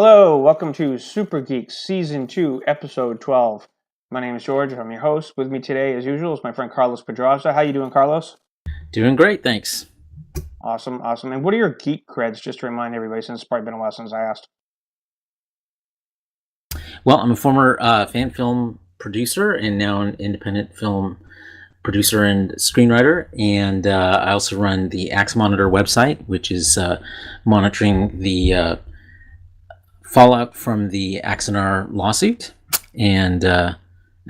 Hello, welcome to Super Geeks Season 2, Episode 12. My name is George, I'm your host. With me today, as usual, is my friend Carlos Pedraza. How you doing, Carlos? Doing great, thanks. Awesome. And what are your geek creds, just to remind everybody, since it's probably been a while since I asked? Well, I'm a former fan film producer and now an independent film producer and screenwriter, and I also run the Axe Monitor website, which is monitoring the fallout from the Axonar lawsuit, and I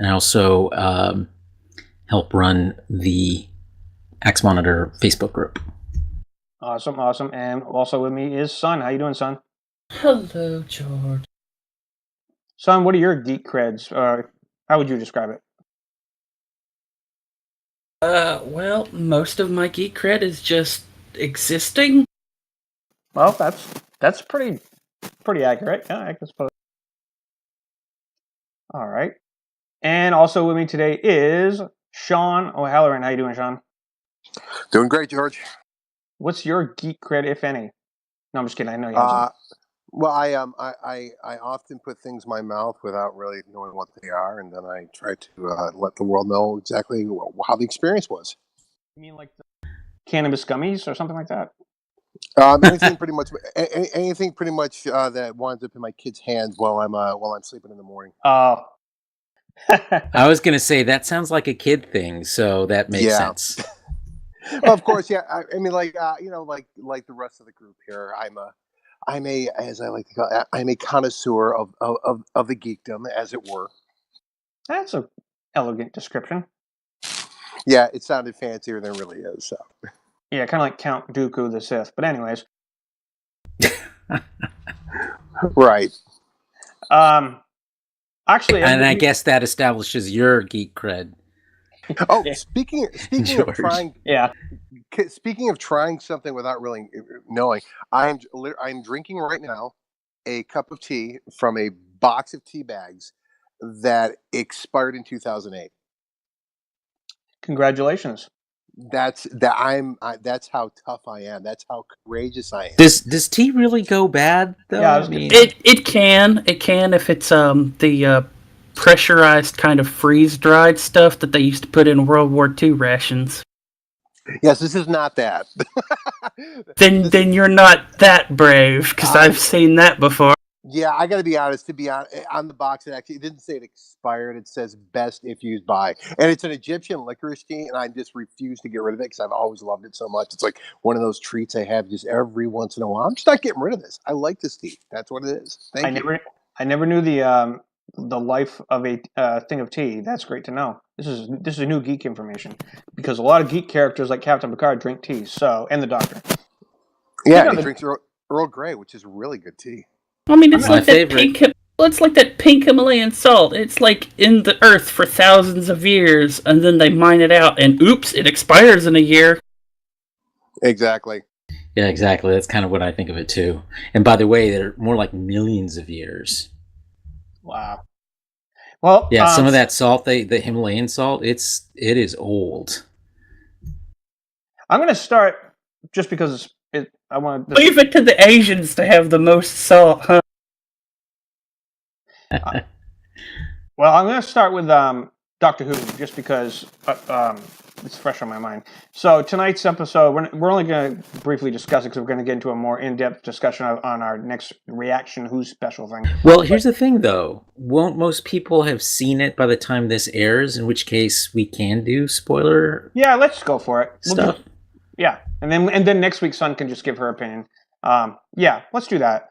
also help run the Axe Monitor Facebook group. Awesome. And also with me is Son. How you doing, Son? Hello, George. Son, what are your geek creds? How would you describe it? Well, most of my geek cred is just existing. Well, that's pretty accurate. Yeah, I suppose. All right. And also with me today is Shawn O'Halloran. How you doing, Shawn? Doing great, George. What's your geek cred, if any? No, I'm just kidding. I know you have some. Well, I often put things in my mouth without really knowing what they are, and then I try to let the world know exactly how the experience was. You mean like the cannabis gummies or something like that? Anything pretty much that winds up in my kids' hands while I'm sleeping in the morning. Oh. I was going to say that sounds like a kid thing, so that makes sense. Well, of course, yeah. I mean, like the rest of the group here, I'm a, as I like to call it, I'm a connoisseur of the geekdom, as it were. That's an elegant description. Yeah, it sounded fancier than it really is. So. Yeah, kind of like Count Dooku the Sith. But anyways. Right. Actually, and I guess that establishes your geek cred. Oh, speaking of trying, Speaking of trying something without really knowing, I'm drinking right now a cup of tea from a box of tea bags that expired in 2008. Congratulations. That's how tough I am. That's how courageous I am. Does tea really go bad though? Yeah, it can if it's the pressurized kind of freeze-dried stuff that they used to put in World War II rations. Yes, this is not that. Then you're not that brave, because I've seen that before. Yeah, I got to be honest. To be honest, on the box it didn't say it expired. It says best if used by, and it's an Egyptian licorice tea, and I just refuse to get rid of it because I've always loved it so much. It's like one of those treats I have just every once in a while. I'm just not getting rid of this. I like this tea. That's what it is. Thank you. I never knew the life of a thing of tea. That's great to know. This is new geek information because a lot of geek characters like Captain Picard drink tea. And the Doctor. Yeah, he drinks Earl Grey, which is really good tea. I mean, it's like that pink. Well, it's like that pink Himalayan salt. It's like in the earth for thousands of years, and then they mine it out, and oops, it expires in a year. Exactly. Yeah, exactly. That's kind of what I think of it too. And by the way, they're more like millions of years. Wow. Well, yeah, some of that salt, the Himalayan salt, it is old. I'm going to start just because I want to leave it to the Asians to have the most salt, huh? Well, I'm going to start with Doctor Who just because it's fresh on my mind. So tonight's episode, we're only going to briefly discuss it because we're going to get into a more in-depth discussion on our next Reaction Who special thing. Well, here's the thing, though. Won't most people have seen it by the time this airs? In which case, we can do spoiler. Yeah, let's go for it. Stuff. And then next week, Sun can just give her opinion. Yeah, let's do that.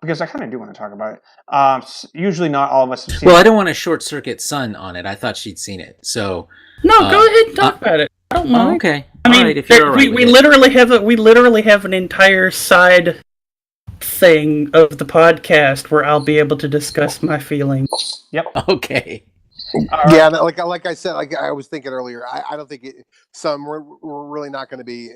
Because I kind of do want to talk about it. Usually not all of us have seen it. Well, I don't want to short circuit Sun on it. I thought she'd seen it. So no, go ahead and talk about it. I don't mind. Okay. I mean, we literally have an entire side thing of the podcast where I'll be able to discuss my feelings. Yep. Okay. Yeah, like I said, like I was thinking earlier, I don't think we're really not going to be,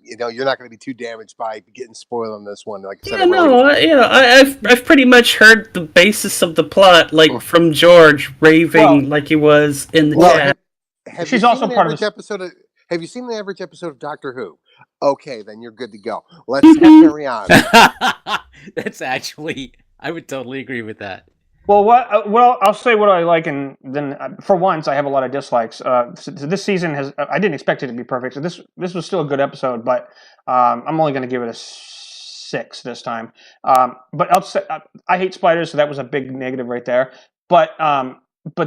you're not going to be too damaged by getting spoiled on this one. Like I said, I've pretty much heard the basis of the plot, like from George raving like he was in the chat. She's also part of this episode. Have you seen the average episode of Doctor Who? Okay, then you're good to go. Let's carry on. That's actually I would totally agree with that. Well, well, I'll say what I like, and then for once, I have a lot of dislikes. So this season has. I didn't expect it to be perfect. So this was still a good episode, but I'm only going to give it a 6 this time. But I'll say, I hate spiders, so that was a big negative right there. But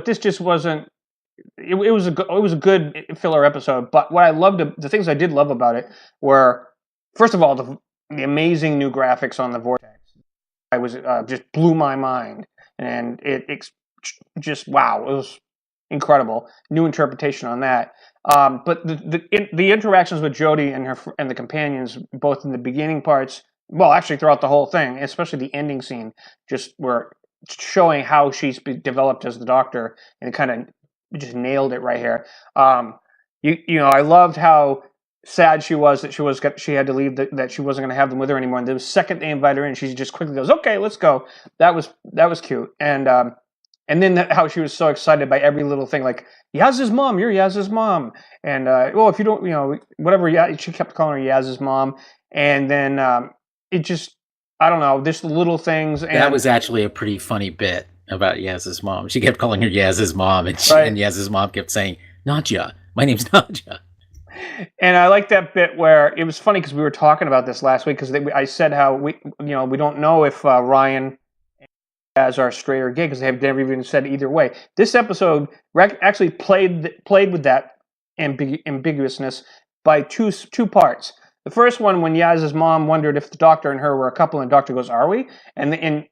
this just wasn't. It was a good filler episode. But what I loved, the things I did love about it were, first of all, the amazing new graphics on the vortex. I was just blew my mind, and just wow, it was incredible. New interpretation on that. But the interactions with Jodie and the companions, both in the beginning parts, well, actually throughout the whole thing, especially the ending scene, just were showing how she's developed as the Doctor, and kind of just nailed it right here. I loved how sad she was that she had to leave, that she wasn't going to have them with her anymore. And the second they invite her in, she just quickly goes, "Okay, let's go." That was cute. And then how she was so excited by every little thing, like Yaz's mom, you're Yaz's mom, and well, if you don't, whatever. Yeah, she kept calling her Yaz's mom, and then it just, I don't know, just little things. And that was actually a pretty funny bit about Yaz's mom. She kept calling her Yaz's mom, and and Yaz's mom kept saying, "Nadja, my name's Nadja." And I like that bit where it was funny because we were talking about this last week, because I said how we don't know if Ryan as our straight or gay, because they have never even said either way. This episode actually played with that ambiguousness by two parts. The first one, when Yaz's mom wondered if the Doctor and her were a couple, and the Doctor goes, "Are we?" And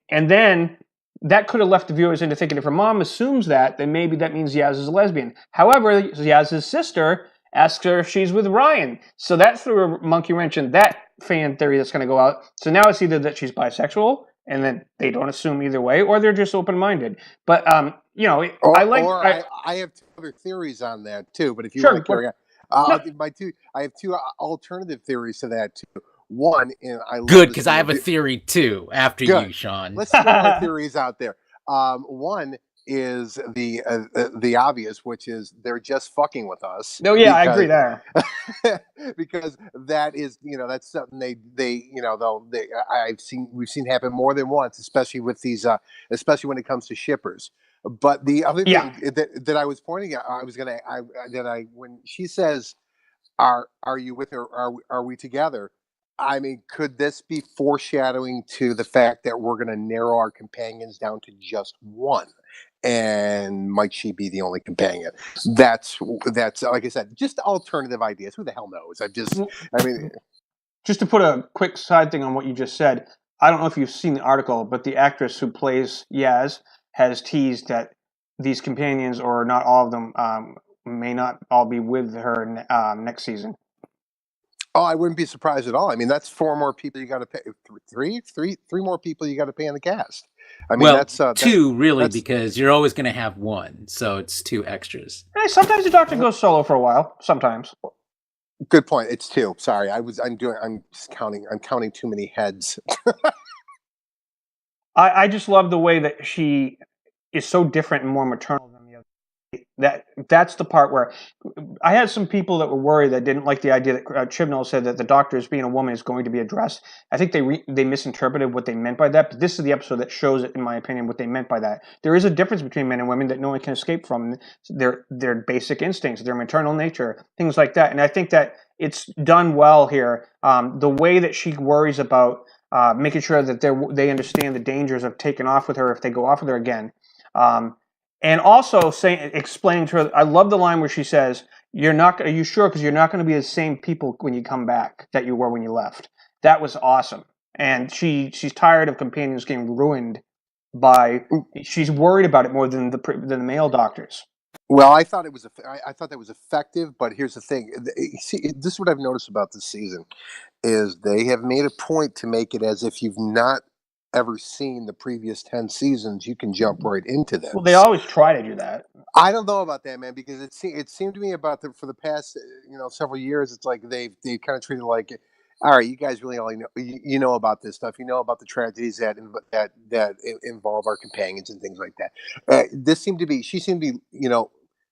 then that could have left the viewers into thinking, if her mom assumes that, then maybe that means Yaz is a lesbian. However, Yaz's sister asks her if she's with Ryan. So that threw a monkey wrench in that fan theory that's going to go out. So now it's either that she's bisexual, and then they don't assume either way, or they're just open-minded. But, I have 2 other theories on that, too. But if you want to carry on, I'll give my 2. I have 2 alternative theories to that, too. One, and I love good, because I have a theory, too, after you, Shawn. Let's throw our theories out there. One is the obvious, which is they're just fucking with us. No, yeah, I agree there. Because that is, that's something we've seen happen more than once, especially with these, especially when it comes to shippers. But the other thing that I was pointing out, when she says, "Are you with her? Are we together?" I mean, could this be foreshadowing to the fact that we're going to narrow our companions down to just one? And might she be the only companion? That's like I said, just alternative ideas. Who the hell knows? Just to put a quick side thing on what you just said, I don't know if you've seen the article, but the actress who plays Yaz has teased that these companions, or not all of them, may not all be with her next season. Oh, I wouldn't be surprised at all. I mean, that's 4 more people you got to pay. Three more people you got to pay in the cast. I mean, that's 2 really, because you're always going to have 1, so it's 2 extras. Hey, sometimes the Doctor goes solo for a while. Sometimes. Good point. It's 2. Sorry, I'm counting too many heads. I just love the way that she is so different and more maternal than the other. That's the part where I had some people that were worried, that didn't like the idea that Chibnall said that the Doctor, as being a woman, is going to be addressed. I think they misinterpreted what they meant by that, but this is the episode that shows it, in my opinion, what they meant by that. There is a difference between men and women that no one can escape from. Their basic instincts, their maternal nature, things like that. And I think that it's done well here. The way that she worries about making sure that they understand the dangers of taking off with her if they go off with her again. And also explaining to her, I love the line where she says, "Are you sure? Because you're not going to be the same people when you come back that you were when you left." That was awesome. And she's tired of companions getting ruined she's worried about it more than the male doctors. Well, I thought that was effective, but here's the thing. See, this is what I've noticed about this season, is they have made a point to make it as if you've not ever seen the previous 10 seasons, you can jump right into them. Well, they always try to do that. I don't know about that, man, because it seemed to me for the past several years, it's like they kind of treated like, all right, you guys really only know you know about this stuff, you know about the tragedies that involve our companions and things like that. She seemed to be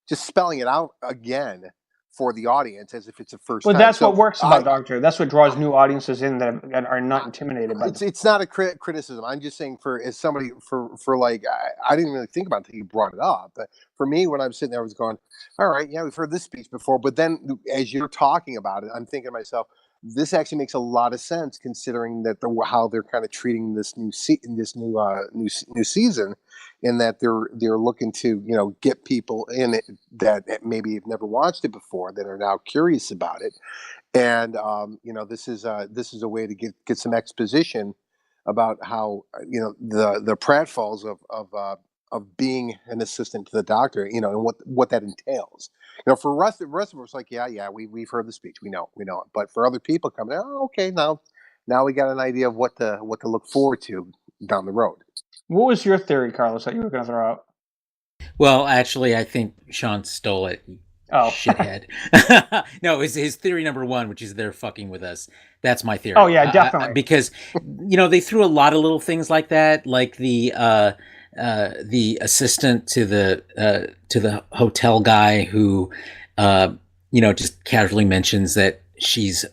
just spelling it out again for the audience as if it's a first Well, time. that's So what works about Doctor. That's what draws new audiences in that are not intimidated by it's not a criticism. I'm just saying as somebody for like I didn't really think about it until you brought it up. But for me, when I'm sitting there, I was going, all right, yeah, we've heard this speech before. But then as you're talking about it, I'm thinking to myself, this actually makes a lot of sense considering that how they're kind of treating this new new season, in that they're looking to get people in it that maybe have never watched it before, that are now curious about it. And this is a way to get some exposition about how the pratfalls of being an assistant to the doctor, and what that entails. For the rest of us, like we've heard the speech, we know it. But for other people coming, okay, now we got an idea of what to look forward to down the road. What was your theory, Carlos, that you were going to throw out? Well, actually, I think Shawn stole it. Oh, shithead. No, it's his theory number one, which is they're fucking with us. That's my theory. Oh yeah, definitely. Because they threw a lot of little things like that, like the assistant to the hotel guy who just casually mentions that she's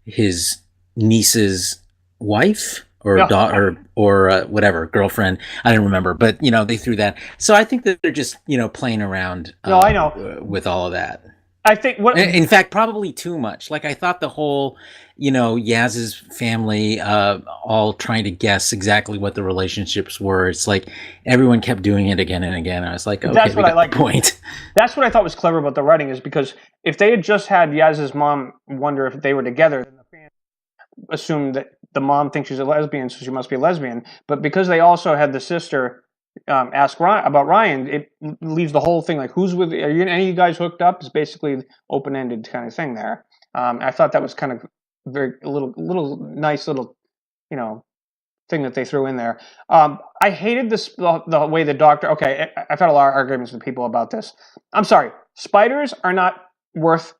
his niece's wife or daughter or whatever, girlfriend. I don't remember, but they threw that. So I think that they're just playing around. No, I know with all of that. I think in fact, probably too much. Like I thought the whole, Yaz's family, all trying to guess exactly what the relationships were. It's like everyone kept doing it again and again. I was like, okay, that's what I like. Point. That's what I thought was clever about the writing, is because if they had just had Yaz's mom wonder if they were together, then the fans assumed that the mom thinks she's a lesbian, so she must be a lesbian. But because they also had the sister ask Ryan about Ryan, it leaves the whole thing like, who's with? Are you any of you guys hooked up? It's basically open-ended kind of thing there. I thought that was kind of a little nice little, thing that they threw in there. I hated the way the Doctor. Okay, I've had a lot of arguments with people about this. I'm sorry, spiders are not worth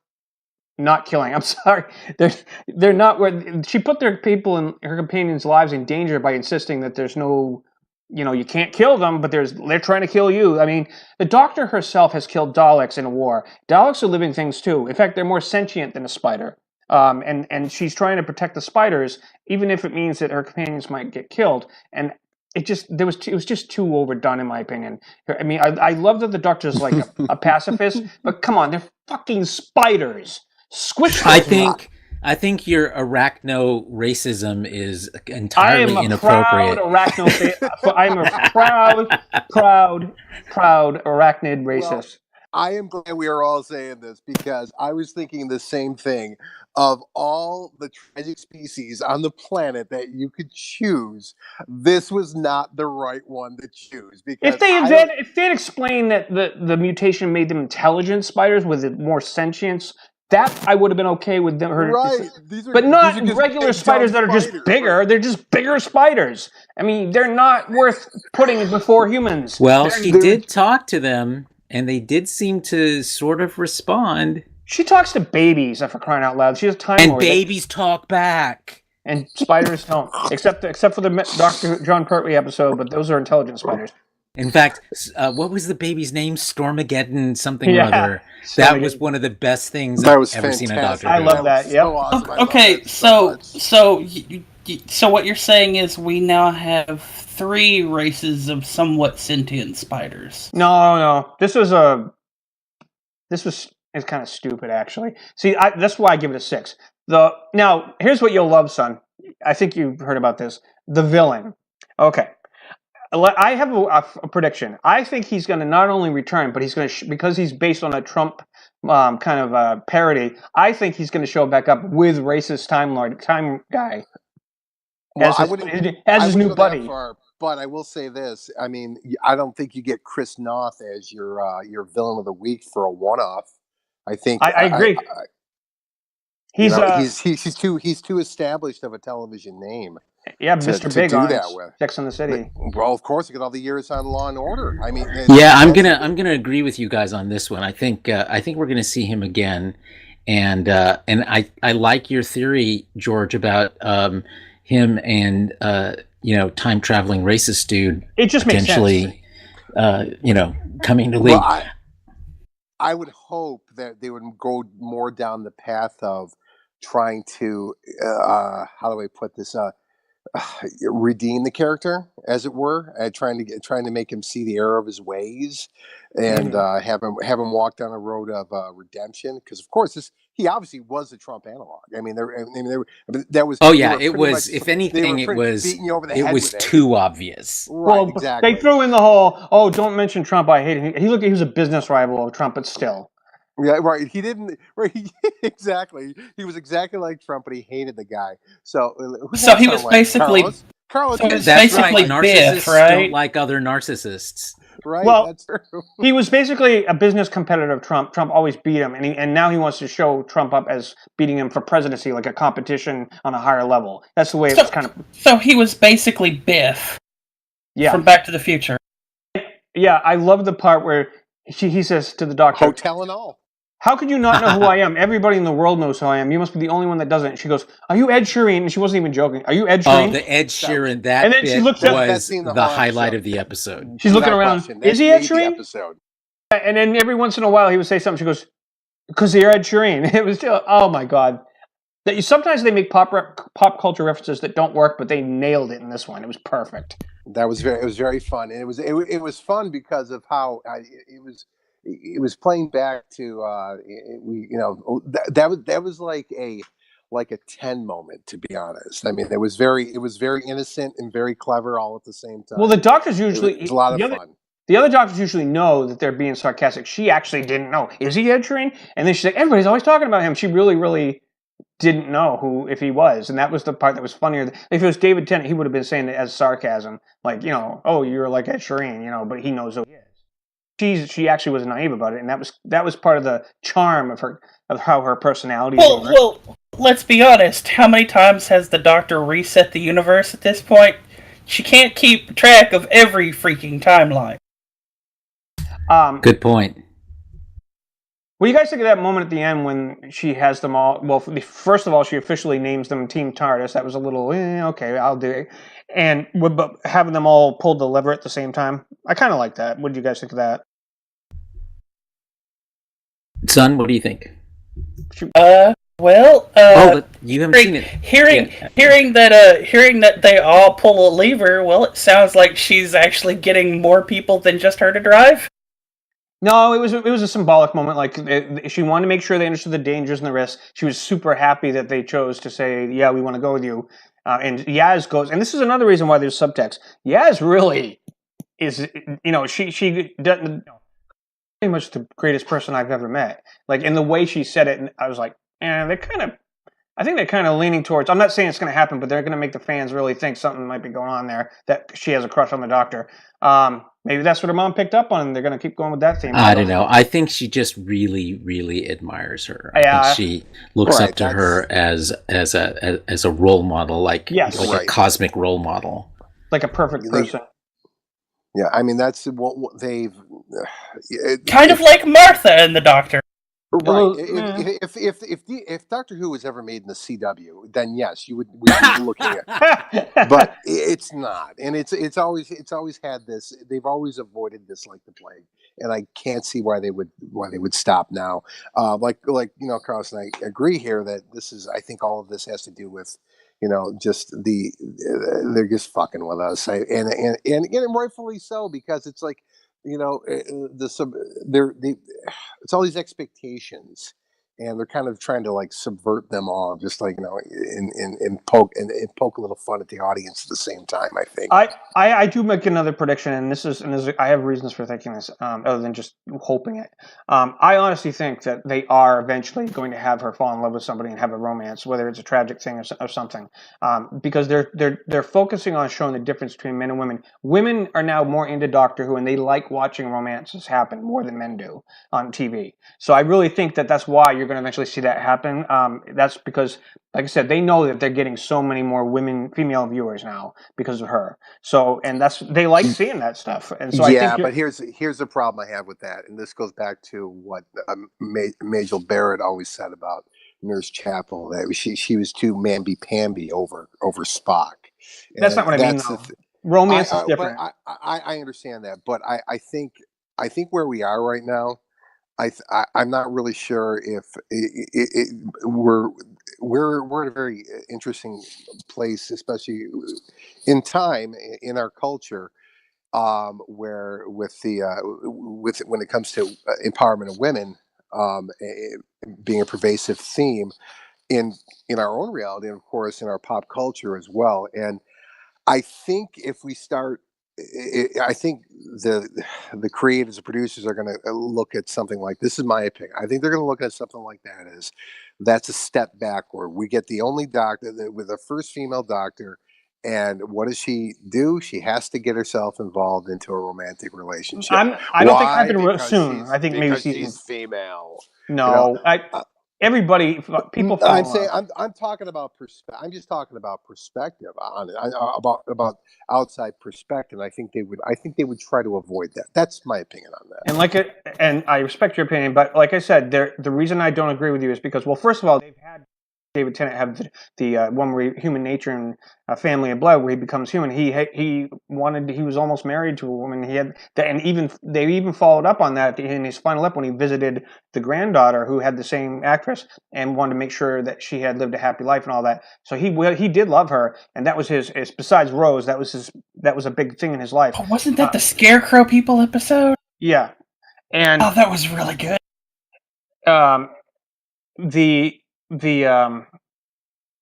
not killing. I'm sorry, they're not worth. She put their people and her companions' lives in danger by insisting that there's no. You can't kill them, but they're trying to kill you. I mean, the Doctor herself has killed Daleks in a war. Daleks are living things too. In fact, they're more sentient than a spider. And she's trying to protect the spiders, even if it means that her companions might get killed. And it was just too overdone, in my opinion. I mean, I love that the Doctor's like a pacifist, but come on, they're fucking spiders. Squish those. I think your arachno racism is entirely inappropriate. I'm a proud arachnid racist. Well, I am glad we are all saying this, because I was thinking the same thing. Of all the tragic species on the planet that you could choose, this was not the right one to choose. Because if they'd explained that the mutation made them intelligent spiders with more sentience, that I would have been okay with them. Right. But not regular spiders that are just bigger. Right? They're just bigger spiders. I mean, they're not worth putting before humans. Well, she did talk to them, and they did seem to sort of respond. She talks to babies, for crying out loud. She has time. And babies talk back. And spiders don't, except for the Dr. John Pertwee episode. But those are intelligent spiders. In fact, what was the baby's name? Stormageddon something or other. That was one of the best things I've ever fantastic. seen on Doctor Who. I love that. Yeah. So awesome. Okay, so what you're saying is we now have 3 races of somewhat sentient spiders. No. This was it's kind of stupid, actually. See, that's why I give it a 6. Now, here's what you'll love, son. I think you've heard about this. The villain. Okay. I have a prediction. I think he's going to not only return, but he's going to, because he's based on a Trump kind of parody, I think he's going to show back up with racist time guy. As his new buddy. But I will say this. I mean, I don't think you get Chris Noth as your villain of the week for a one-off. I think I agree. He's too established of a television name. Yeah, Mr. Big do on that with Sex and the City. Well, of course, you got all the years on Law and Order. I mean, I'm gonna agree with you guys on this one. I think we're gonna see him again, and I like your theory, George, about him and time traveling racist dude. It just potentially, makes sense. Coming to lead. Well, I would hope that they would go more down the path of trying to how do I put this redeem the character, as it were, trying to make him see the error of his ways, and have him walk down a road of redemption. Because of course, he obviously was a Trump analog. I mean, that was. Oh they yeah, were it pretty was. much- If anything, they it were was. beating you over the It head was with it. too obvious. Right, Well, exactly. they threw in the whole, oh, don't mention Trump. I hate him. He looked. He was a business rival of Trump, but still. Yeah, right. He didn't. Right. Exactly. He was exactly like Trump, but he hated the guy. So, who So that he sound was like? basically. Carlos. So it's That's right. basically Biff, Narcissists don't right? like other narcissists. Right. Well, That's true. he was basically a business competitor of Trump. Trump always beat him, and now he wants to show Trump up as beating him for presidency, like a competition on a higher level. That's the way it was kind of. So he was basically Biff. Yeah. From Back to the Future. Yeah, I love the part where he says to the doctor, Hotel and all. how could you not know who I am? Everybody in the world knows who I am. You must be the only one that doesn't. And she goes, are you Ed Sheeran? And she wasn't even joking. Are you Ed Sheeran? Oh, the Ed Sheeran. That and then she looks up, was the highlight of the episode. She's looking around. Is he Ed Sheeran? And then every once in a while he would say something. She goes, because you're Ed Sheeran. It was just, oh my God. Sometimes they make pop culture references that don't work, but they nailed it in this one. It was perfect. It was very fun, and it was fun because of how it was playing back to that was like a 10 moment, to be honest. I mean, it was very innocent and very clever all at the same time. Well, the doctors usually it was a lot of fun. The other doctors usually know that they're being sarcastic. She actually didn't know. Is he Ed Sheeran? And then she's like, everybody's always talking about him. She really, really didn't know if he was, and that was the part that was funnier. If it was David Tennant, he would have been saying it as sarcasm, like, oh, you're like Ed Sheeran, but he knows who he is. She actually was naive about it, and that was part of the charm of how her personality. Well, let's be honest. How many times has the Doctor reset the universe at this point? She can't keep track of every freaking timeline. Good point. What do you guys think of that moment at the end when she has them all? Well, first of all, she officially names them Team TARDIS. That was a little, okay, I'll do it. And but having them all pull the lever at the same time, I kind of like that. What do you guys think of that? Son, what do you think? Well, you haven't seen it. Hearing that they all pull a lever, well, it sounds like she's actually getting more people than just her to drive. No, it was a symbolic moment. Like she wanted to make sure they understood the dangers and the risks. She was super happy that they chose to say, "Yeah, we want to go with you." And Yaz goes, and this is another reason why there's subtext. Yaz really is, she doesn't. Pretty much the greatest person I've ever met. Like in the way she said it, and I was like, I think they're kind of leaning towards. I'm not saying it's going to happen, but they're going to make the fans really think something might be going on there. That she has a crush on the Doctor. Maybe that's what her mom picked up on, and they're going to keep going with that theme. I don't know. I think she just really, really admires her. I think she looks up to her as a role model, like a cosmic role model, like a perfect person. Yeah, I mean that's what they've kind of like Martha and the Doctor. Right. If Doctor Who was ever made in the CW, then yes, we'd be looking at. But it's not, and it's always had this. They've always avoided this like the plague, and I can't see why they would stop now. Carlos and I agree here that this is. I think all of this has to do with. Just they're just fucking with us, and rightfully so, because it's like, it's all these expectations, and they're kind of trying to like subvert them all, just like and poke a little fun at the audience at the same time. I think I do make another prediction, and this is I have reasons for thinking this, other than just hoping it. I honestly think that they are eventually going to have her fall in love with somebody and have a romance, whether it's a tragic thing or something, because they're focusing on showing the difference between men and women. Women are now more into Doctor Who, and they like watching romances happen more than men do on TV. So I really think that that's why you're going to eventually see that happen. That's because, like I said, they know that they're getting so many more female viewers now because of her. So, and they like seeing that stuff. And so I think but here's the problem I have with that, and this goes back to what Majel Barrett always said about Nurse Chapel, that she was too mamby-pamby over Spock. That's not what I mean, though. Romance is different. But I understand that, but I think where we are right now, I'm not really sure if we're at a very interesting place, especially in time in our culture, where with the with when it comes to empowerment of women, being a pervasive theme in our own reality, and of course in our pop culture as well. And I think if we start, I think the creators, the producers are going to look at something like this. Is my opinion. I think they're going to look at something like that as that's a step backward. We get the only doctor with the first female doctor, and what does she do? She has to get herself involved into a romantic relationship. I don't think Why? happen soon. I think maybe she's female. No, everybody, people fall I'm saying I'm talking about perspective. I'm just talking about perspective on it. About outside perspective. I think they would try to avoid that. That's my opinion on that. And I respect your opinion, but like I said, the reason I don't agree with you is because, well, first of all, they've had David Tennant have the one where human nature and family and blood, where he becomes human. He was almost married to a woman. He had that, and they even followed up on that in his final ep when he visited the granddaughter who had the same actress and wanted to make sure that she had lived a happy life and all that. So he did love her, and that was his besides Rose, that was a big thing in his life. Oh, wasn't that the Scarecrow people episode? Yeah, and that was really good.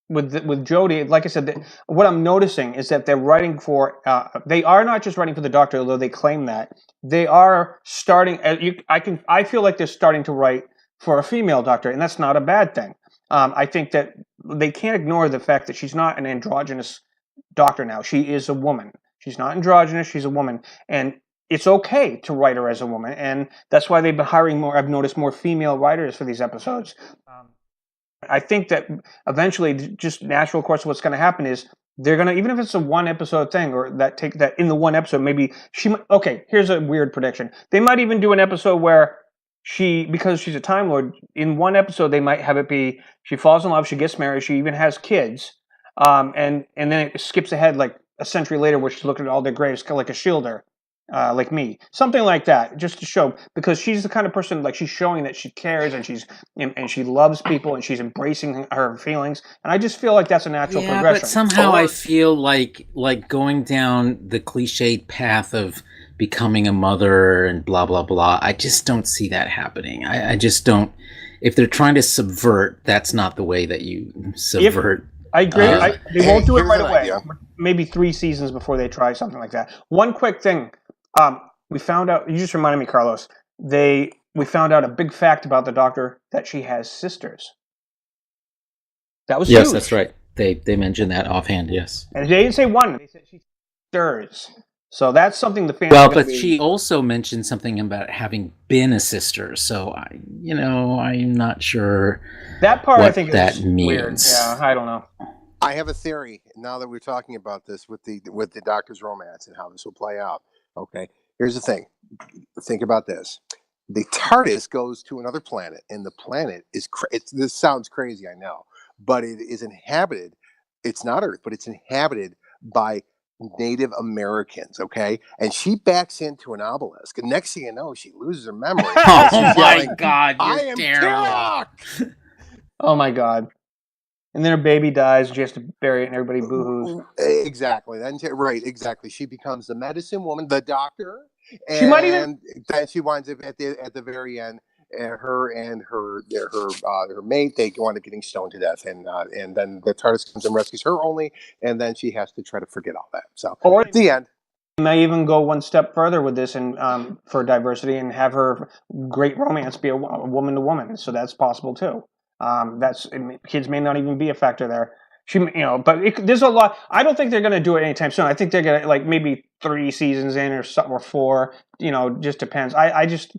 With Jodie, like I said, what I'm noticing is that they're writing for. They are not just writing for the Doctor, although they claim that they are starting. I feel like they're starting to write for a female Doctor, and that's not a bad thing. I think that they can't ignore the fact that she's not an androgynous Doctor now. She is a woman. She's not androgynous. She's a woman, and it's okay to write her as a woman, and that's why they've been hiring more. I've noticed more female writers for these episodes. I think that eventually, just natural course of what's going to happen is they're going to, even if it's a one episode thing, or that in the one episode, maybe here's a weird prediction. They might even do an episode where because she's a Time Lord, in one episode they might have it be she falls in love, she gets married, she even has kids, and then it skips ahead like a century later where she's looking at all their graves, kind of like a shielder. Like me, something like that, just to show, because she's the kind of person, like, she's showing that she cares and she loves people and she's embracing her feelings, and I just feel like that's a natural progression. But somehow I feel like going down the cliched path of becoming a mother and blah blah blah. I just don't see that happening. I just don't. If they're trying to subvert, that's not the way that you subvert. I agree. They won't do it right away. Maybe 3 seasons before they try something like that. One quick thing. We found out, you just reminded me, Carlos, we found out a big fact about the Doctor, that she has sisters. That was huge. That's right. They mentioned that offhand, yes. And they didn't say one, they said she sisters. So that's something the fans she also mentioned something about having been a sister, so I'm not sure that part what I think that is means. Weird. Yeah, I don't know. I have a theory now that we're talking about this with the Doctor's romance and how this will play out. Okay, here's the thing. Think about this. The TARDIS goes to another planet, and the planet is this sounds crazy, I know, but it is inhabited. It's not Earth, but it's inhabited by Native Americans. Okay, and she backs into an obelisk, and next thing you know, she loses her memory. Oh my God! I am terrible. Oh my God. And then her baby dies, she has to bury it, and everybody boo-hoos. Exactly. Exactly. She becomes the medicine woman, the doctor, and she might even then she winds up at the very end. Her and her mate, they wind up getting stoned to death, and then the TARDIS comes and rescues her only, and then she has to try to forget all that. So at the end. You may even go one step further with this, and for diversity, and have her great romance be a woman to woman. So that's possible too. Kids may not even be a factor there. There's a lot. I don't think they're going to do it anytime soon. I think they're going to, like, maybe 3 seasons in or something, or 4. Just depends. I just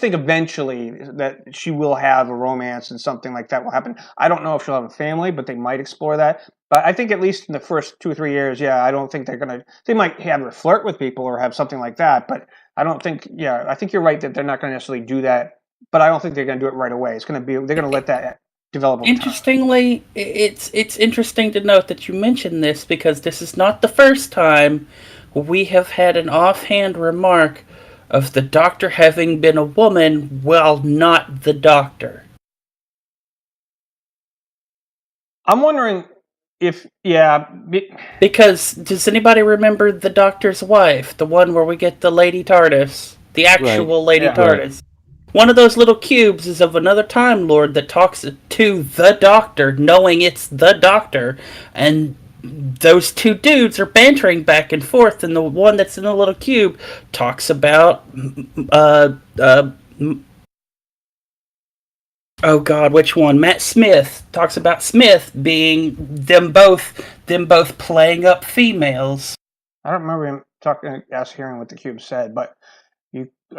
think eventually that she will have a romance and something like that will happen. I don't know if she'll have a family, but they might explore that. But I think at least in the first 2 or 3 years, I don't think they're going to. They might have her flirt with people or have something like that, but I don't think. I think you're right that they're not going to necessarily do that. But I don't think they're going to do it right away. They're going to let that develop. Interestingly, it's interesting to note that you mentioned this, because this is not the first time we have had an offhand remark of the Doctor having been a woman while not the Doctor. I'm wondering if, because does anybody remember the Doctor's wife, the one where we get the Lady TARDIS, the actual Lady TARDIS? One of those little cubes is of another Time Lord that talks to the Doctor, knowing it's the Doctor, and those two dudes are bantering back and forth, and the one that's in the little cube talks about oh God, which one? Matt Smith talks about Smith being them both playing up females. I don't remember him hearing what the cube said, but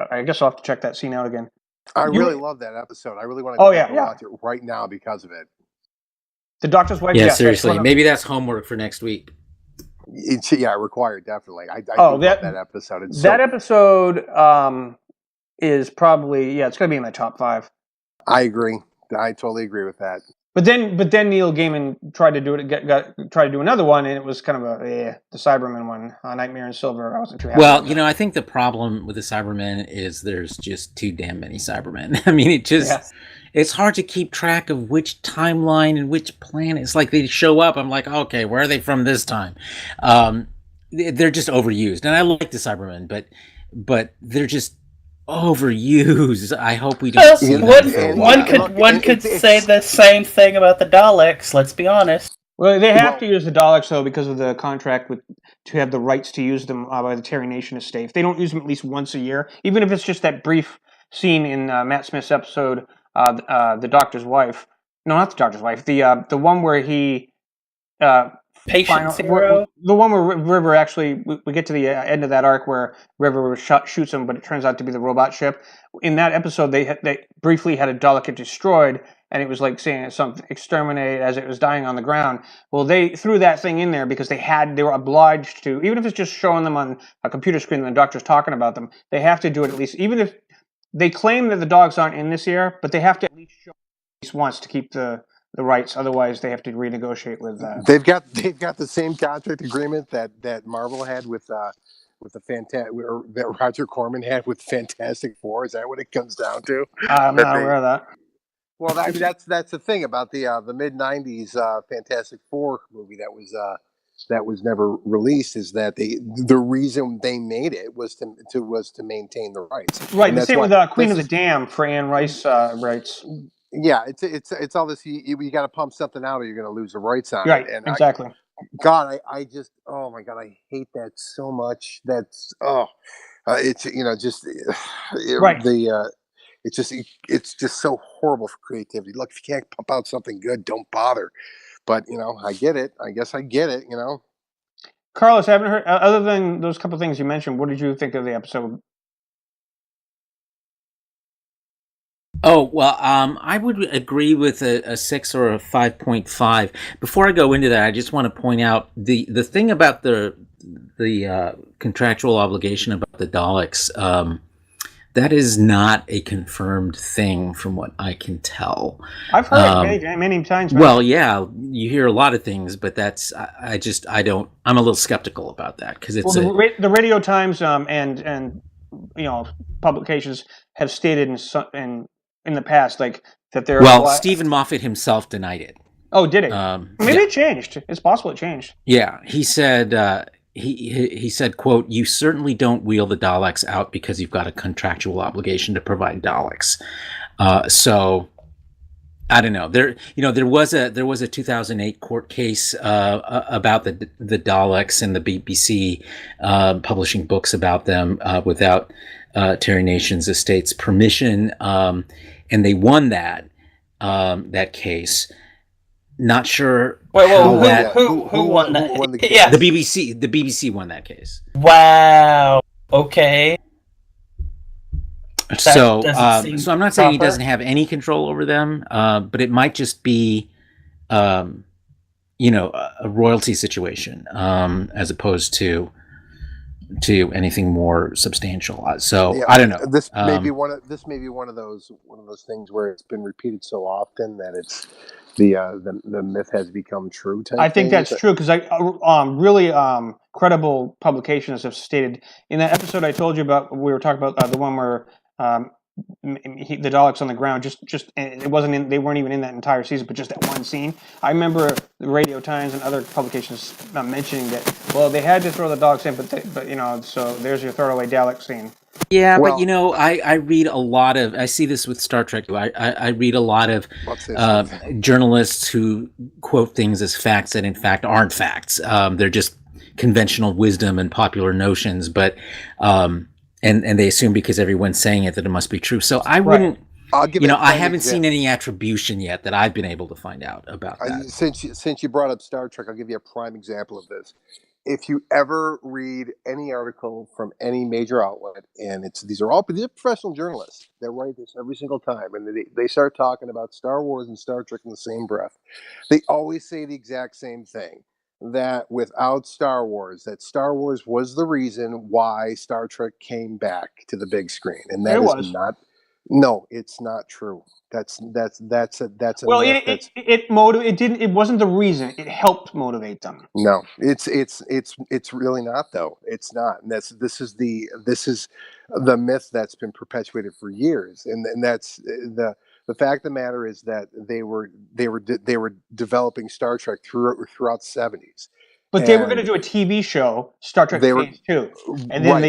I guess I'll have to check that scene out again. I really love that episode. I really want to go back and watch it right now because of it. The Doctor's wife. Yeah, seriously. Maybe that's homework for next week. Required, definitely. I love that episode. That episode is probably it's going to be in my top 5. I agree. I totally agree with that. But then Neil Gaiman tried to do it. Tried to do another one, and it was kind of the Cybermen one, Nightmare in Silver. I wasn't too happy. Well, I think the problem with the Cybermen is there's just too damn many Cybermen. I mean, it's hard to keep track of which timeline and which planet. It's like they show up. I'm like, okay, where are they from this time? They're just overused, and I like the Cybermen, but they're just overused. I hope we don't see that. One could say the same thing about the Daleks. Let's be honest. Well, they have to use the Daleks though because of the contract to have the rights to use them by the Terry Nation estate. If they don't use them at least once a year, even if it's just that brief scene in Matt Smith's episode, the Doctor's wife. No, not the Doctor's wife. The one where he. Patient Zero? The one where River actually, we get to the end of that arc where River shoots him, but it turns out to be the robot ship. In that episode, they briefly had a Dalek get destroyed, and it was like saying something, exterminate as it was dying on the ground. Well, they threw that thing in there because they were obliged to, even if it's just showing them on a computer screen and the Doctor's talking about them, they have to do it at least, even if they claim that the dogs aren't in this year, but they have to at least show at least once to keep the rights. Otherwise, they have to renegotiate with that. They've got the same contract agreement that Marvel had with the that Roger Corman had with Fantastic Four. Is that what it comes down to? I'm not aware of that. Well, that's the thing about the mid '90s Fantastic Four movie that was never released is that the reason they made it was to maintain the rights. Right. The same with Queen of the Dam for Anne Rice rights. Yeah, it's all this. You got to pump something out, or you're going to lose the rights on it. And exactly. I just, oh my God, I hate that so much. That's it's right. It's just so horrible for creativity. Look, if you can't pump out something good, don't bother. But I get it. I guess I get it. Carlos, I haven't heard other than those couple things you mentioned. What did you think of the episode? Oh, well, I would agree with a 6 or a 5.5. Before I go into that, I just want to point out the thing about the contractual obligation about the Daleks. That is not a confirmed thing from what I can tell. I've heard it many times. Well, yeah, you hear a lot of things, but I don't, I'm a little skeptical about that because it's the Radio Times and publications have stated in the past, like that there. Well, Stephen Moffat himself denied it. Oh, did it? Maybe it changed. It's possible it changed. Yeah, he said. He said, "quote: You certainly don't wheel the Daleks out because you've got a contractual obligation to provide Daleks." So I don't know. There was a 2008 court case about the Daleks and the BBC publishing books about them without Terry Nation's estate's permission. And they won that case. Not sure. Wait, who won that? Who won the case? Yeah. The BBC won that case. Wow. Okay. So I'm not saying he doesn't have any control over them, but it might just be, a royalty situation, as opposed to anything more substantial. So yeah, I don't know. This may be one of those things where it's been repeated so often that it's the myth has become true. I think that's true because credible publications have stated. In that episode I told you about, we were talking about the one where the Daleks on the ground. Just and it wasn't in. They weren't even in that entire season, but just that one scene. I remember the Radio Times and other publications mentioning that. Well, they had to throw the Daleks in, but so there's your throwaway Dalek scene. Yeah, well, but I read a lot of. I see this with Star Trek. I read a lot of journalists who quote things as facts that in fact aren't facts. They're just conventional wisdom and popular notions, but and they assume because everyone's saying it that it must be true. So I wouldn't. I'll give I haven't seen any attribution yet that I've been able to find out about that. Since you brought up Star Trek, I'll give you a prime example of this. If you ever read any article from any major outlet, and these are professional journalists that write this every single time, and they start talking about Star Wars and Star Trek in the same breath, they always say the exact same thing, that without Star Wars, that Star Wars was the reason why Star Trek came back to the big screen, and that is not. No, it's not true. That's a well. It wasn't the reason. It helped motivate them. No, it's really not though. It's not. And this is the myth that's been perpetuated for years, and that's the fact of the matter is that they were developing Star Trek throughout the 70s. But they were going to do a TV show, Star Trek Phase 2, and then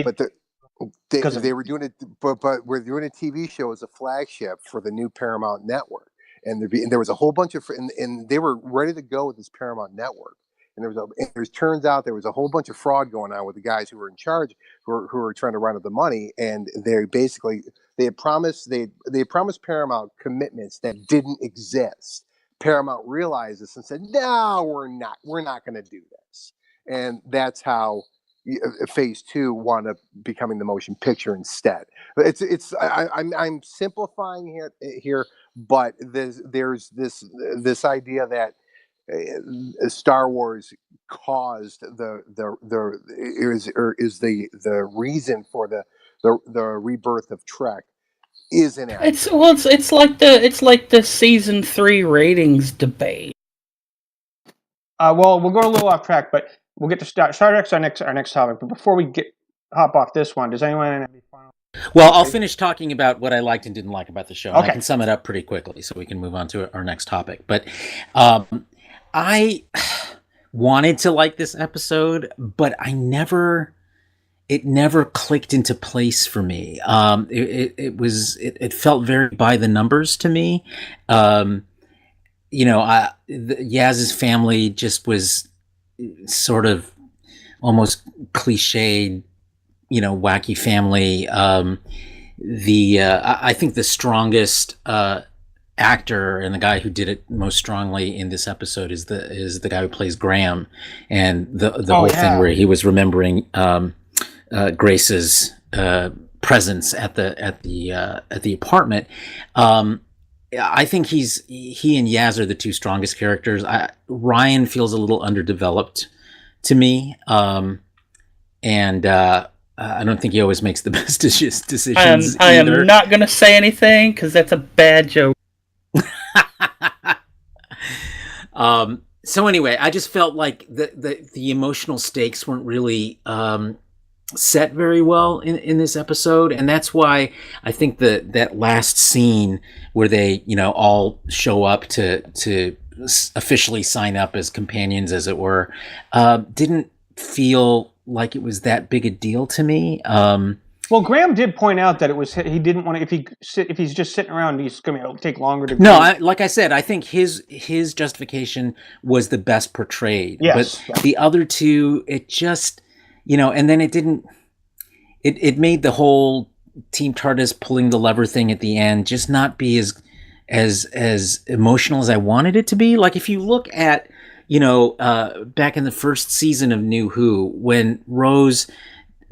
they were doing it, but we're doing a TV show as a flagship for the new Paramount network, and there was a whole bunch of, and they were ready to go with this Paramount network, and turns out there was a whole bunch of fraud going on with the guys who were in charge, who were trying to run up the money, and they had promised Paramount commitments that didn't exist. Paramount realized this and said, "No, we're not going to do this," and that's how Phase 2 wound up becoming the motion picture instead. I'm simplifying here, but there's this idea that Star Wars caused is the reason for the rebirth of Trek. Is inaccurate. It's like the season 3 ratings debate. Well, we'll go a little off track, but we'll get to Star Trek's our next topic. But before we hop off this one, does anyone have any final? Well, I'll finish talking about what I liked and didn't like about the show. Okay. I can sum it up pretty quickly, so we can move on to our next topic. But I wanted to like this episode, but it never clicked into place for me. It felt very by the numbers to me. Yaz's family just was sort of almost cliched, wacky family. I think the strongest actor and the guy who did it most strongly in this episode is the guy who plays Graham, and the whole thing where he was remembering Grace's presence at the apartment. I think he and Yaz are the two strongest characters. Ryan feels a little underdeveloped to me, and I don't think he always makes the best decisions. I am not going to say anything because that's a bad joke. So anyway, I just felt like the emotional stakes weren't really set very well in this episode, and that's why I think that last scene where they all show up to officially sign up as companions, as it were, didn't feel like it was that big a deal to me. Well, Graham did point out that he didn't want to. If he's just sitting around, he's going to take longer to. No, like I said, I think his justification was the best portrayed. Yes, but the other two, it just. And then it didn't. It made the whole Team TARDIS pulling the lever thing at the end just not be as emotional as I wanted it to be. Like if you look at back in the first season of New Who, when Rose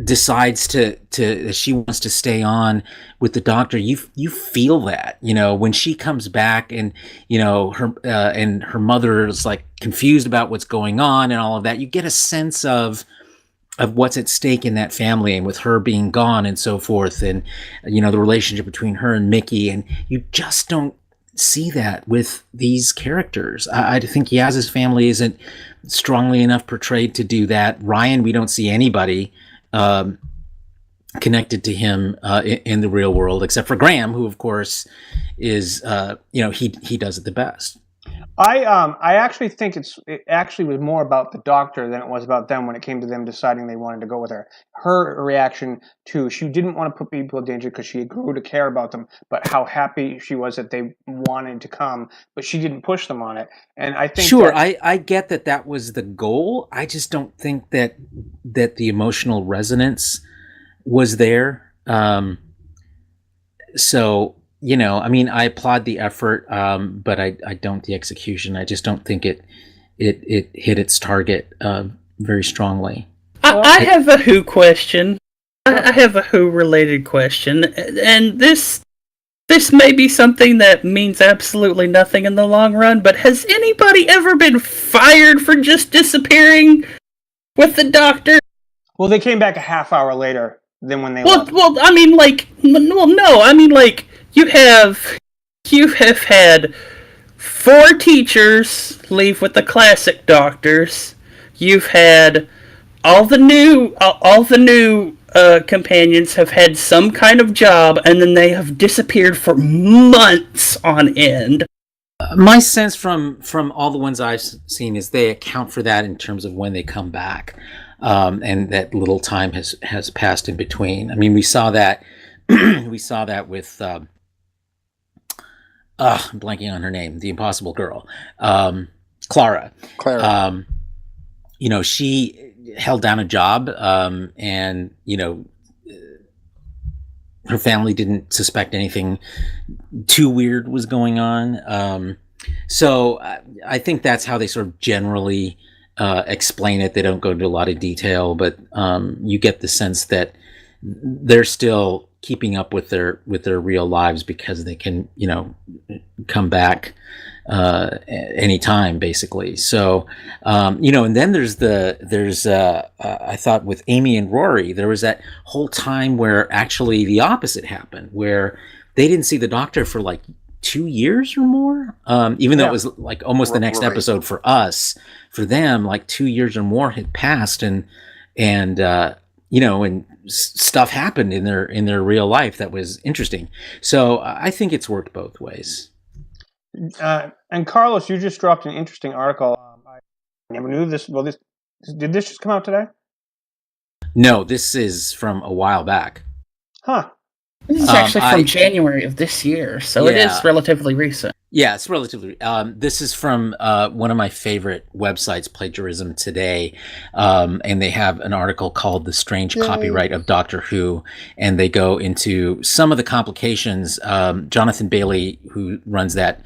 decides that she wants to stay on with the Doctor, you feel that when she comes back and her mother is like confused about what's going on and all of that, you get a sense of what's at stake in that family, and with her being gone and so forth, and the relationship between her and Mickey, and you just don't see that with these characters. I think Yaz's family isn't strongly enough portrayed to do that. Ryan, we don't see anybody connected to him in the real world, except for Graham, who of course is he does it the best. I actually think it actually was more about the doctor than it was about them when it came to them deciding they wanted to go with her. Her reaction to, she didn't want to put people in danger because she grew to care about them, but how happy she was that they wanted to come, but she didn't push them on it. And I think I get that was the goal. I just don't think that the emotional resonance was there. So I applaud the effort, but I don't the execution. I just don't think it hit its target very strongly. I have a Who question. I have a Who related question, and this may be something that means absolutely nothing in the long run. But has anybody ever been fired for just disappearing with the Doctor? Well, they came back a half hour later than when they left. No. I mean, you have had 4 teachers leave with the classic Doctors. You've had all the new companions have had some kind of job, and then they have disappeared for months on end. My sense from all the ones I've seen is they account for that in terms of when they come back, and that little time has passed in between. I mean, we saw that with I'm blanking on her name, the Impossible Girl, Clara. She held down a job, and her family didn't suspect anything too weird was going on. So I think that's how they sort of generally explain it. They don't go into a lot of detail, but you get the sense that they're still keeping up with their real lives because they can come back anytime, basically. So and then there's I thought with Amy and Rory, there was that whole time where actually the opposite happened, where they didn't see the Doctor for like 2 years or more, even though it was like almost the next episode for us. For them, like 2 years or more had passed, and stuff happened in their real life that was interesting. So I think it's worked both ways. And Carlos, you just dropped an interesting article. I never knew this. Well, did this just come out today? No, this is from a while back. Huh. This is actually from January of this year, so it is relatively recent. Yeah, it's relatively. This is from one of my favorite websites, Plagiarism Today, and they have an article called "The Strange Copyright of Doctor Who," and they go into some of the complications. Jonathan Bailey, who runs that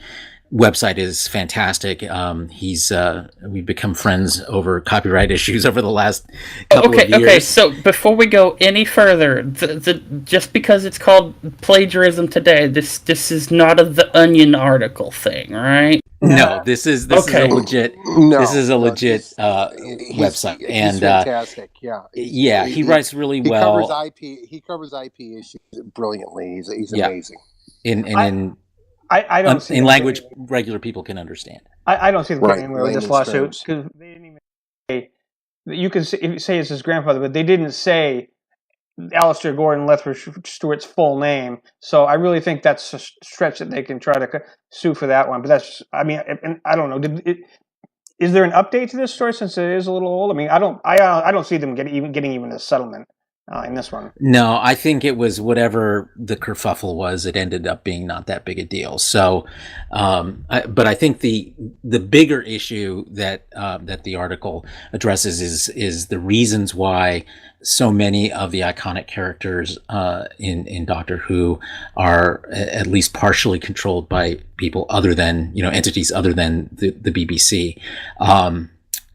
website, is fantastic. We've become friends over copyright issues over the last couple of years. Okay, so before we go any further, just because it's called Plagiarism Today, this is not a The Onion article thing, right? No, this is a legit. This is a legit website, and he's fantastic. He writes really well. He covers IP issues brilliantly. He's amazing. I don't see in language regular people can understand. I don't see them getting anywhere with this lawsuit, because they didn't even say. You can say it's his grandfather, but they didn't say Alistair Gordon Lethbridge Stewart's full name. So I really think that's a stretch that they can try to sue for that one. But that's, I mean, I don't know. Is there an update to this story since it is a little old? I mean, I don't see them getting even a settlement in this one. No, I think it was whatever the kerfuffle was. It ended up being not that big a deal. So, but I think the bigger issue that the article addresses is the reasons why so many of the iconic characters in Doctor Who are at least partially controlled by people other than entities other than the BBC.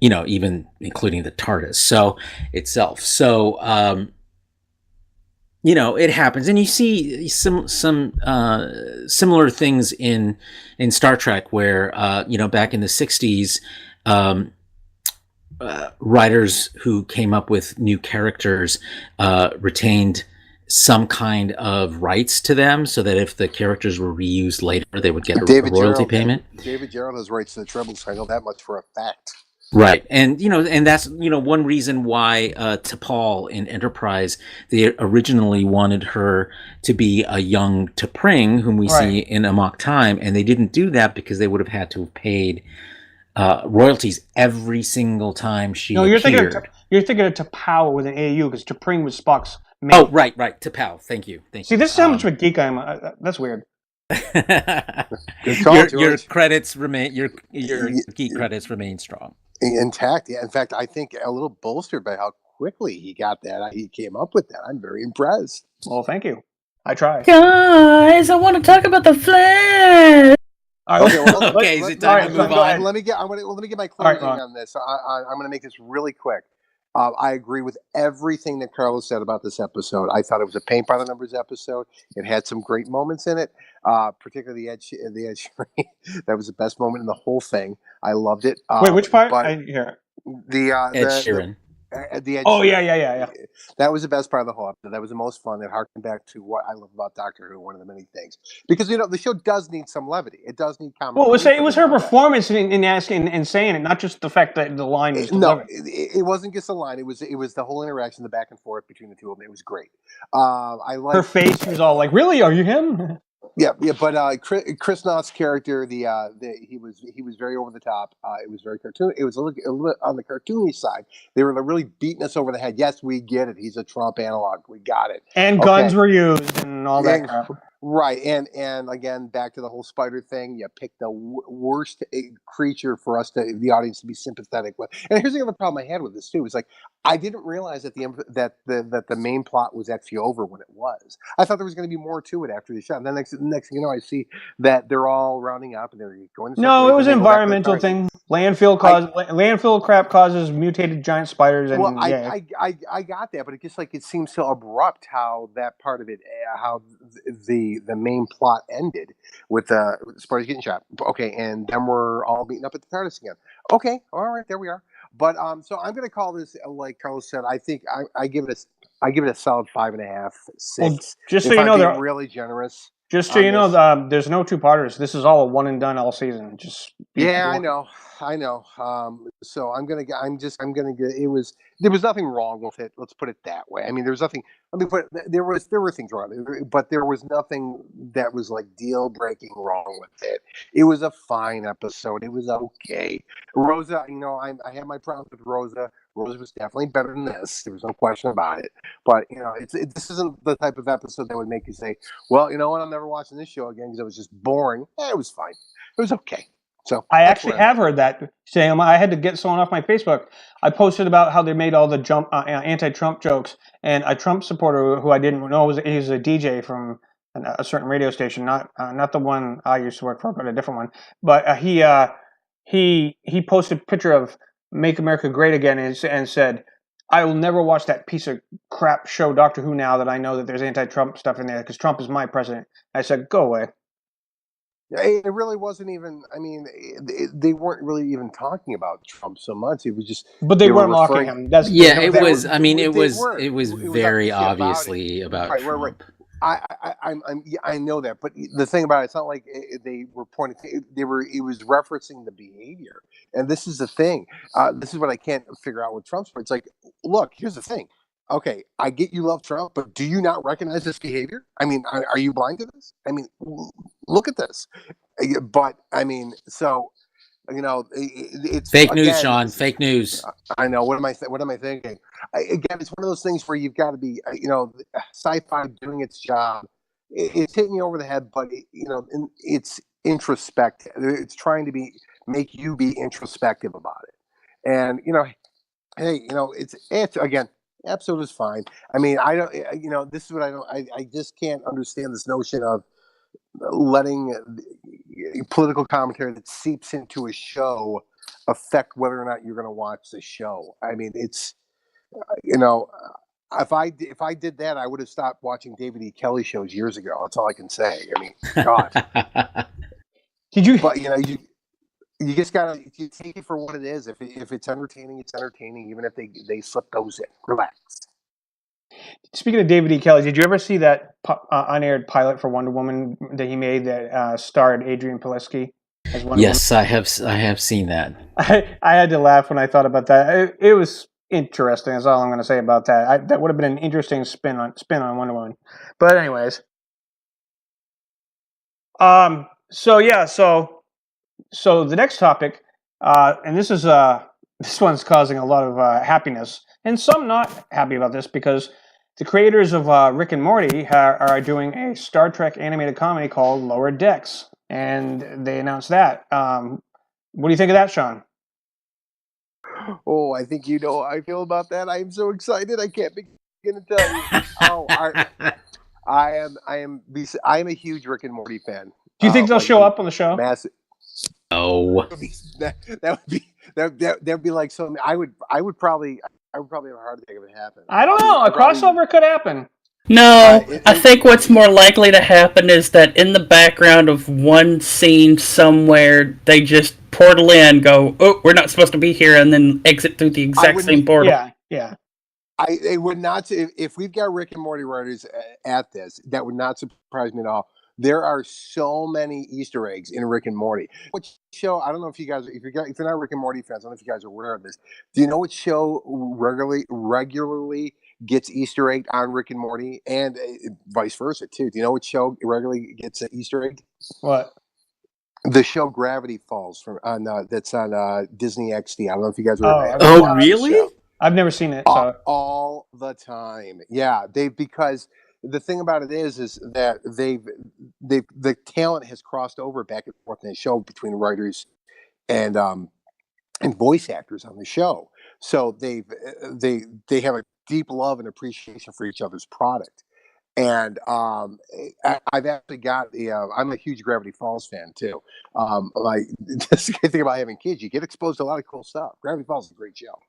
Even including the TARDIS itself. So it happens, and you see some similar things in Star Trek, where back in the 60s, writers who came up with new characters retained some kind of rights to them, so that if the characters were reused later, they would get a royalty Gerald, payment. David Gerald has rights to the Tribbles. I know that much for a fact. Right, and and that's one reason why T'Pol in Enterprise, they originally wanted her to be a young T'Pring, whom we see in Amok Time, and they didn't do that because they would have had to have paid royalties every single time she appeared. You're thinking of T'Pau with an AU because T'Pring was Spock's mate. Oh, right, T'Pau. Thank you. See, this is how much of a geek I am. That's weird. Your credits remain your geek credits remain strong. Intact. Yeah. In fact, I think a little bolstered by how quickly he got that. He came up with that. I'm very impressed. Well, thank you. I try. Guys, I want to talk about the Flash. Okay, well, is it time to move on? Let me get my closing on this. I'm going to make this really quick. I agree with everything that Carlos said about this episode. I thought it was a paint by the numbers episode. It had some great moments in it, particularly the Ed Sheeran. That was the best moment in the whole thing. I loved it. Wait, which part? Ed Sheeran. Yeah. That was the best part of the whole episode. That was the most fun. It harkened back to what I love about Doctor Who, one of the many things. Because the show does need some levity. It does need comedy. Well, it was her performance in asking and saying it, not just the fact that the line was delivered. No, it wasn't just the line. It was the whole interaction, the back and forth between the two of them. It was great. I like her face was all like, "Really? Are you him?" Yeah, but Chris Noth's character, he was very over the top. It was very cartoon. It was a little on the cartoony side. They were really beating us over the head. Yes, we get it. He's a Trump analog. We got it. And guns were used and all that crap. Right, and again, back to the whole spider thing. You picked the worst creature for us the audience to be sympathetic with. And here's the other problem I had with this too. Is like I didn't realize that the main plot was actually over when it was. I thought there was going to be more to it after the shot. And then next thing you know, I see that they're all rounding up and they're going. No, it was an environmental thing. Landfill crap causes mutated giant spiders. And, well, I got that, but it just it seems so abrupt how that part of it, how the main plot ended with spiders getting shot. Okay, and then we're all meeting up at the TARDIS again. Okay, all right, there we are. But so I'm going to call this, like Carlos said, I think I give it a solid 5.5, 6. Well, just so you know, they're really generous. Just so you know, there's no 2-parters. This is all a one and done all season. I know. So there was nothing wrong with it. Let's put it that way. I mean, there was nothing. There were things wrong, but there was nothing that was deal breaking wrong with it. It was a fine episode. It was okay. Rosa, I had my problems with Rosa. Rosa was definitely better than this. There was no question about it. But this isn't the type of episode that would make you say, "Well, you know what? I'm never watching this show again because it was just boring." It was fine. It was okay. So I actually have heard that, Sam. I had to get someone off my Facebook. I posted about how they made all the anti-Trump jokes, and a Trump supporter who I didn't know he's a DJ from a certain radio station, not the one I used to work for, but a different one. But he posted a picture of "Make America Great Again" and said, "I will never watch that piece of crap show Doctor Who now that I know that there's anti-Trump stuff in there because Trump is my president." I said, "Go away." It really wasn't even. I mean, they weren't really even talking about Trump so much. It was just. But they weren't mocking him. It was very obviously about Trump. Right. I know that, but the thing about it, it's not like they were pointing. It was referencing the behavior, and this is the thing. This is what I can't figure out with Trump's. It's like, look, here's the thing. Okay, I get you love Trump, but do you not recognize this behavior? I mean, are you blind to this? I mean, look at this. But I mean, so it's fake news, Shawn. Fake news. I know. What am I thinking? Again, it's one of those things where you've got to be, sci-fi doing its job. It's hitting you over the head, but it's introspective. It's trying to make you be introspective about it. And hey, it's again. Episode is fine. I mean, I don't. This is what I don't. I just can't understand this notion of letting political commentary that seeps into a show affect whether or not you're going to watch the show. I mean, it's if I did that, I would have stopped watching David E. Kelly shows years ago. That's all I can say. I mean, God. Did you? But you just gotta take it for what it is. If it's entertaining, it's entertaining. Even if they slip those in, relax. Speaking of David E. Kelly, did you ever see that unaired pilot for Wonder Woman that he made that starred Adrian Pileski as Wonder Woman? Yes, I have seen that. I had to laugh when I thought about that. It was interesting. That's all I'm going to say about that. That would have been an interesting spin on Wonder Woman. But anyways, so the next topic, and this is this one's causing a lot of happiness, and some not happy about this because the creators of Rick and Morty are doing a Star Trek animated comedy called Lower Decks, and they announced that. What do you think of that, Shawn? Oh, I think you know how I feel about that. I am so excited. I can't begin to tell you. Oh, I am a huge Rick and Morty fan. Do you think they'll show up on the show? Massive. Oh, that would be like so. I would probably have a heart attack if it happened. I don't know. A crossover could happen. No, I think what's more likely to happen is that in the background of one scene somewhere, they just portal in, go, oh, we're not supposed to be here, and then exit through the exact same portal. Yeah. It would not, if we've got Rick and Morty writers at this, that would not surprise me at all. There are so many Easter eggs in Rick and Morty. What show? I don't know if you guys, if you're not Rick and Morty fans, I don't know if you guys are aware of this. Do you know what show regularly gets Easter egg on Rick and Morty, and vice versa too? Do you know what show regularly gets an Easter egg? What? The show Gravity Falls that's on Disney XD. I don't know if you guys are. Oh, really? I've never seen it. So. All the time. Yeah, because the thing about it is that the talent has crossed over back and forth in the show between writers and voice actors on the show. So they have a deep love and appreciation for each other's product. And I've actually got I'm a huge Gravity Falls fan too. Like that's the great thing about having kids, you get exposed to a lot of cool stuff. Gravity Falls is a great show.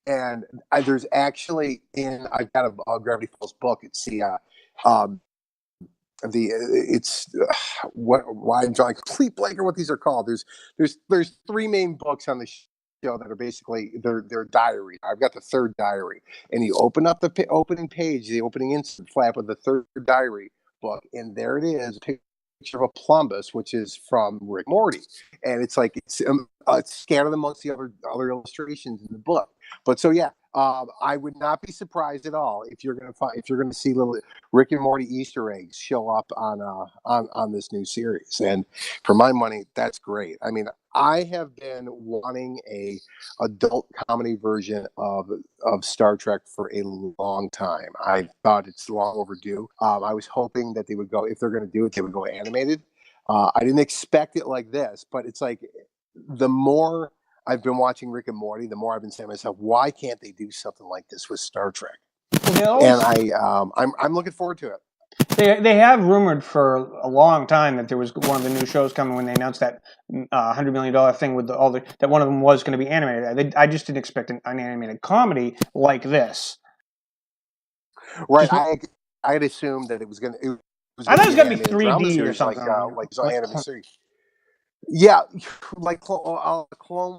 And there's actually I've got a Gravity Falls book. It's why I'm drawing a complete blank on what these are called. There's three main books on the show that are basically their diary. I've got the third diary, and you open up the opening page, the opening insert flap of the third diary book, and there it is, a picture of a plumbus, which is from Rick and Morty, and it's like it's scattered amongst the other illustrations in the book. But so yeah, I would not be surprised at all if you're gonna see little Rick and Morty Easter eggs show up on this new series. And for my money, that's great. I mean, I have been wanting a adult comedy version of Star Trek for a long time. I thought it's long overdue. I was hoping that they would go, if they're going to do it, they would go animated. I didn't expect it like this, but it's like the more I've been watching Rick and Morty, the more I've been saying to myself, why can't they do something like this with Star Trek? And I'm looking forward to it. They have rumored for a long time that there was one of the new shows coming when they announced that $100 million thing with that one of them was going to be animated. I just didn't expect an animated comedy like this. Right. I had assumed that it was going to. I thought it was going to be 3D or something. Like animated series. Yeah, like Clone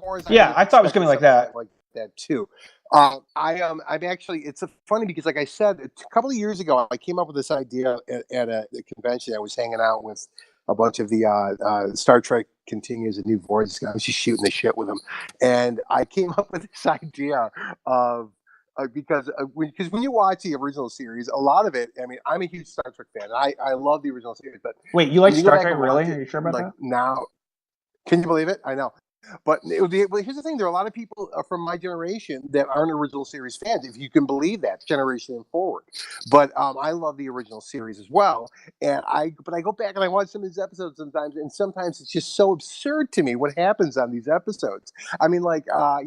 Wars. Yeah, I thought it was going to be like that. Like that too. I'm actually. It's funny because, like I said, a couple of years ago, I came up with this idea at a convention. I was hanging out with a bunch of the Star Trek Continues, a New Voice guys. I was just shooting the shit with them, and I came up with this idea of. Because when you watch the original series, a lot of it. I mean, I'm a huge Star Trek fan. I love the original series, but wait, you like Star Trek really? Are you sure about that? Now, can you believe it? I know. But here's the thing: there are a lot of people from my generation that aren't original series fans, if you can believe that, generation and forward. But I love the original series as well, and I go back and I watch some of these episodes sometimes, and sometimes it's just so absurd to me what happens on these episodes. I mean, like I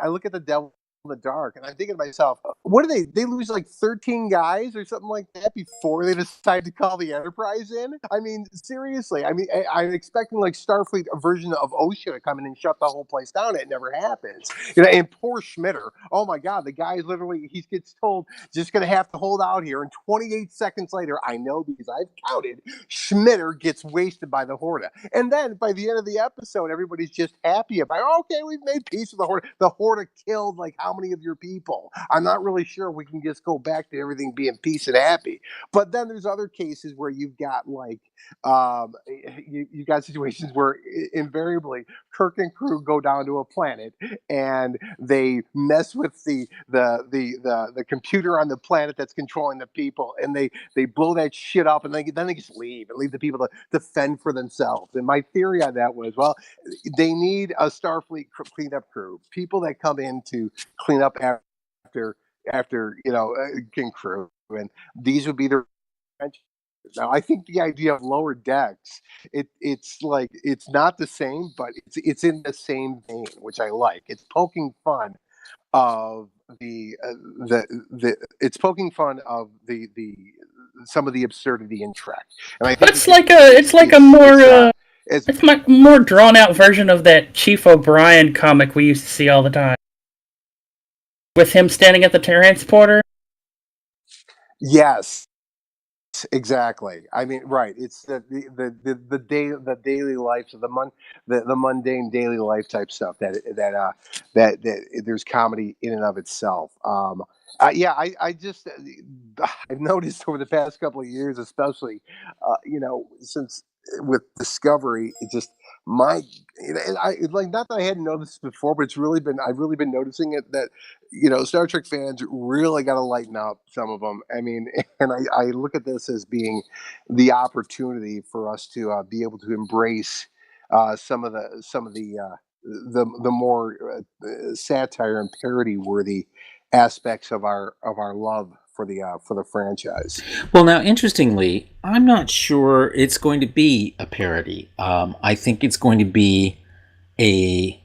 look at the Devil in the Dark, and I'm thinking to myself, what do they lose like 13 guys or something like that before they decide to call the Enterprise in? I mean, seriously. I mean, I'm expecting like Starfleet, a version of OSHA, to come in and shut the whole place down. It never happens. And poor Schmitter, oh my God, the guy is literally, he gets told, just going to have to hold out here. And 28 seconds later, I know because I've counted, Schmitter gets wasted by the Horta. And then by the end of the episode, everybody's just happy about, okay, we've made peace with the Horta. The Horta killed like how how many of your people? I'm not really sure we can just go back to everything being peace and happy. But then there's other cases where you've got like you got situations where invariably Kirk and crew go down to a planet and they mess with the computer on the planet that's controlling the people, and they blow that shit up, and then they just leave and leave the people to fend for themselves. And my theory on that was, well, they need a Starfleet cleanup crew, people that come in to clean up after King crew, and these would be the. Now, I think the idea of lower decks, it's like it's not the same, but it's in the same vein, which I like. It's poking fun of the it's poking fun of the some of the absurdity in Trek, and I think it's like a more it's like more drawn out version of that Chief O'Brien comic we used to see all the time, with him standing at the transporter. Yes. Exactly. I mean, right. It's the daily life of the mundane daily life type stuff that there's comedy in and of itself. Yeah, I just I've noticed over the past couple of years, especially, since with Discovery, it just my like, not that I hadn't noticed before, but I've really been noticing it, that Star Trek fans really got to lighten up, some of them. I mean, and I look at this as being the opportunity for us to be able to embrace some of the more satire and parody worthy aspects of our love for the franchise. Well, now, interestingly, I'm not sure it's going to be a parody. I think it's going to be a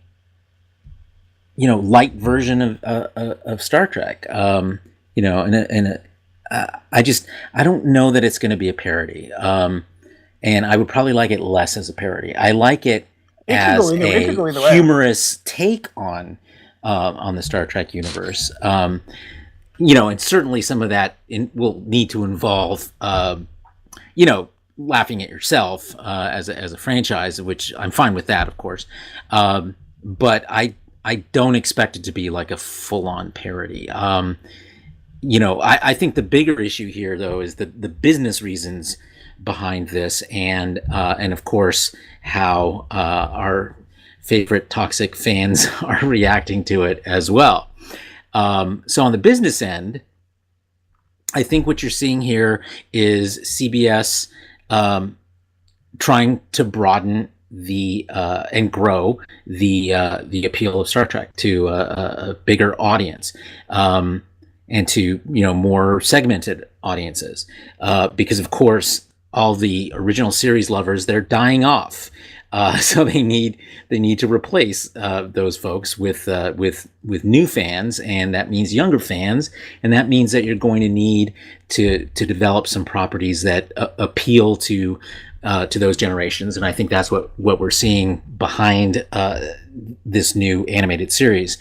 light version of Star Trek. I don't know that it's going to be a parody. And I would probably like it less as a parody. I like it as a humorous take on the Star Trek universe. And certainly some of that will need to involve, laughing at yourself as a franchise, which I'm fine with that, of course. But I don't expect it to be like a full-on parody. I think the bigger issue here, though, is the business reasons behind this, and of course how our favorite toxic fans are reacting to it as well. So on the business end, I think what you're seeing here is CBS trying to broaden and grow the appeal of Star Trek to a bigger audience, and to more segmented audiences, because of course all the original series lovers, they're dying off. So they need to replace those folks with new fans, and that means younger fans, and that means that you're going to need to develop some properties that appeal to those generations, and I think that's what we're seeing behind this new animated series.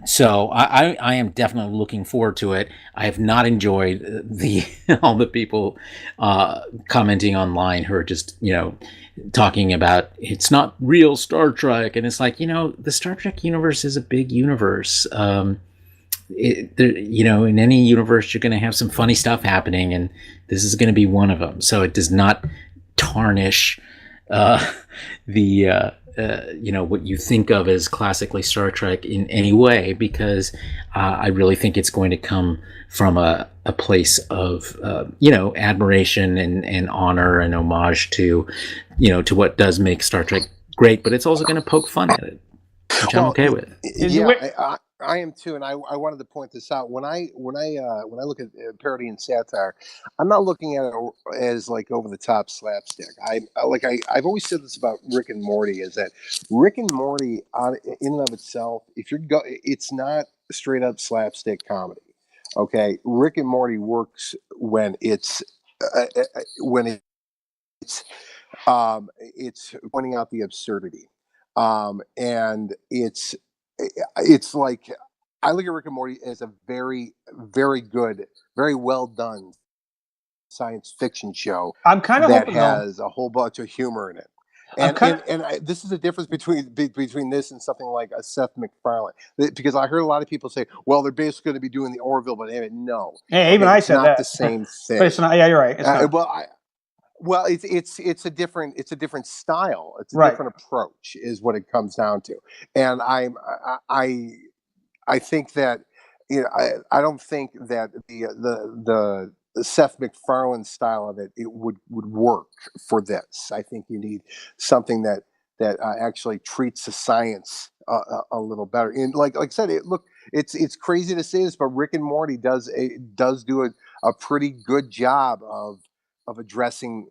So I am definitely looking forward to it. I have not enjoyed all the people commenting online who are just talking about it's not real Star Trek, and it's like, the Star Trek universe is a big universe. In any universe you're going to have some funny stuff happening, and this is going to be one of them. So it does not tarnish what you think of as classically Star Trek in any way, because I really think it's going to come from a place of admiration and honor and homage to what does make Star Trek great, but it's also going to poke fun at it, which I'm okay with. Yeah, I am too, and I wanted to point this out. When I look at parody and satire, I'm not looking at it as like over the top slapstick. I've always said this about Rick and Morty, is that Rick and Morty, in and of itself, it's not straight up slapstick comedy. Okay, Rick and Morty works when it's pointing out the absurdity, and it's like, I look at Rick and Morty as a very, very good, very well done science fiction show. I'm kind of that hoping has a whole bunch of humor in it. This is the difference between this and something like a Seth MacFarlane, because I heard a lot of people say, "Well, they're basically going to be doing the Orville," but no, yeah, even I said not that. the same thing. But it's not. Yeah, you're right. It's not. Well, it's a different style. It's a Right. different approach, is what it comes down to. And I think that, I don't think that the Seth MacFarlane style of it would work for this. I think you need something that actually treats the science a little better. And like I said, it's crazy to say this, but Rick and Morty does do a pretty good job of trying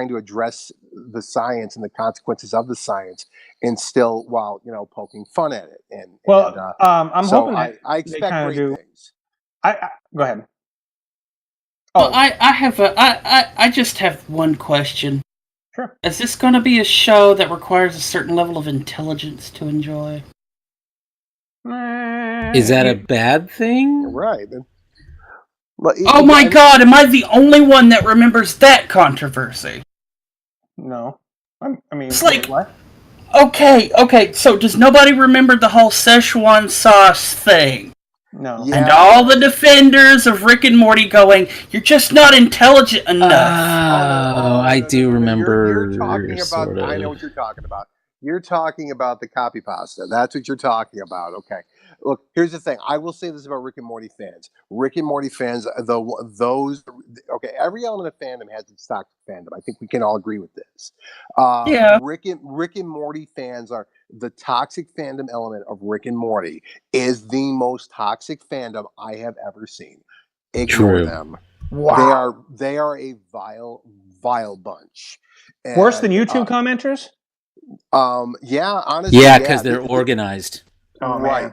to address the science and the consequences of the science, and still, while poking fun at it. I'm hoping I expect great things. Go ahead. Well, I just have one question. Sure. Is this going to be a show that requires a certain level of intelligence to enjoy? Is that a bad thing? Right. Oh my God! Am I the only one that remembers that controversy? No, I mean, it's like, what? Okay. So does nobody remember the whole Szechuan sauce thing? No. Yeah. And all the defenders of Rick and Morty going, "You're just not intelligent enough." I do remember. You're talking about. Sort of. I know what you're talking about. You're talking about the copy pasta. That's what you're talking about. Okay. Look, here's the thing. I will say this about Rick and Morty fans. Rick and Morty fans, every element of fandom has its toxic fandom. I think we can all agree with this. Yeah. Rick and Morty fans are the toxic fandom element of Rick and Morty is the most toxic fandom I have ever seen. Ignore them. Wow. They are a vile bunch. And, worse than YouTube commenters? Yeah, honestly. Yeah, because they're organized. Oh, right.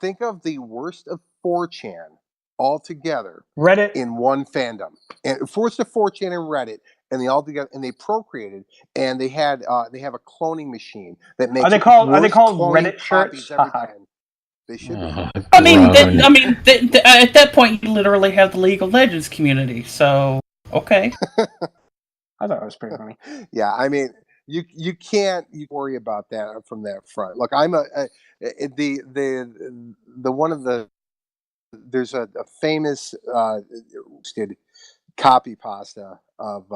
Think of the worst of 4chan all together. Reddit in one fandom, and worst of 4chan and Reddit, and they all together, and they procreated, and they have a cloning machine that makes. Are they called Reddit shirts? They should be. I mean, at that point, you literally have the League of Legends community. So okay. I thought it was pretty funny. Yeah, I mean. You can't worry about that from that front. Look, I'm there's a famous copy pasta of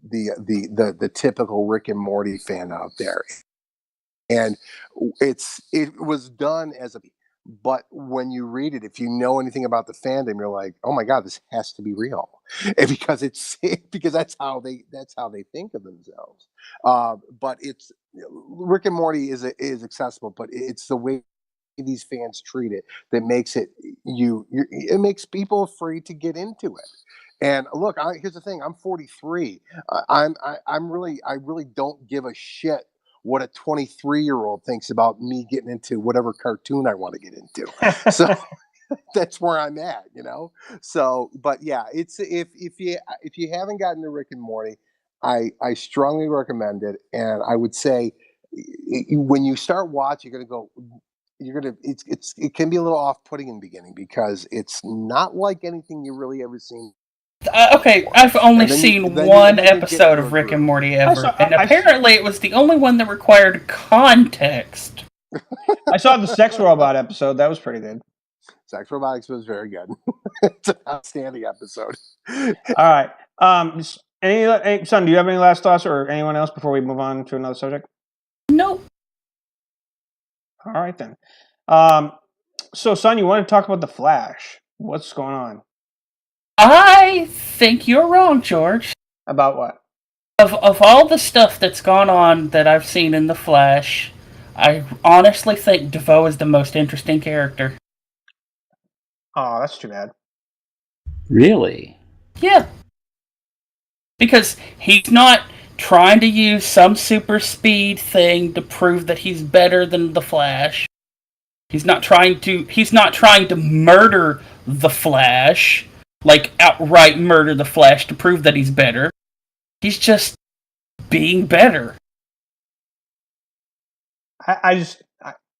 the typical Rick and Morty fan out there, and it was done as a. But when you read it, if you know anything about the fandom, you're like, "Oh my God, this has to be real," because that's how they think of themselves. But it's Rick and Morty is accessible, but it's the way these fans treat it that makes it it makes people afraid to get into it. And look, here's the thing: I'm 43. I really don't give a shit what a 23-year-old thinks about me getting into whatever cartoon I want to get into. So that's where I'm at, So, but yeah, it's if you haven't gotten to Rick and Morty, I strongly recommend it. And I would say when you start watching, it can be a little off-putting in the beginning because it's not like anything you really ever seen. Okay, I've only seen one episode of Rick and Morty ever, and apparently it was the only one that required context. I saw the Sex Robot episode. That was pretty good. Sex Robotics was very good. It's an outstanding episode. All right. Son, do you have any last thoughts, or anyone else before we move on to another subject? Nope. All right, then. So, Son, you want to talk about The Flash. What's going on? I think you're wrong, George. About what? Of all the stuff that's gone on that I've seen in The Flash, I honestly think DeVoe is the most interesting character. Oh, that's too bad. Really? Yeah. Because he's not trying to use some super speed thing to prove that he's better than the Flash. He's not trying to murder the Flash. Like, outright murder the Flash to prove that he's better. He's just being better. I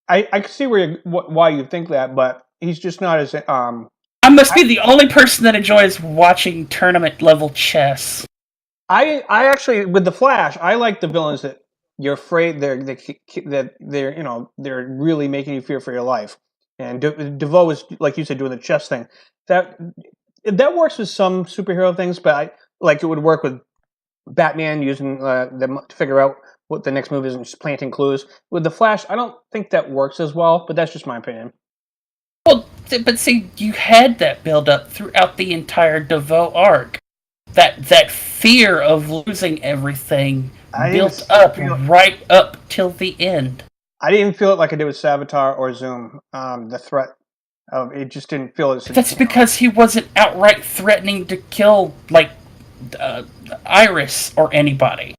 can see why you think that, but he's just not as... I must be the only person that enjoys watching tournament-level chess. I actually with the Flash, I like the villains that you're afraid that they're really making you fear for your life. And DeVoe is, like you said, doing the chess thing. That that works with some superhero things, but I like it would work with Batman using them to figure out what the next move is and just planting clues. With the Flash, I don't think that works as well, but that's just my opinion. Well, but see, you had that build up throughout the entire DeVoe arc. That fear of losing everything built up right up till the end. I didn't feel it like I did with Savitar or Zoom. The threat of it just didn't feel as. That's because he wasn't outright threatening to kill Iris or anybody.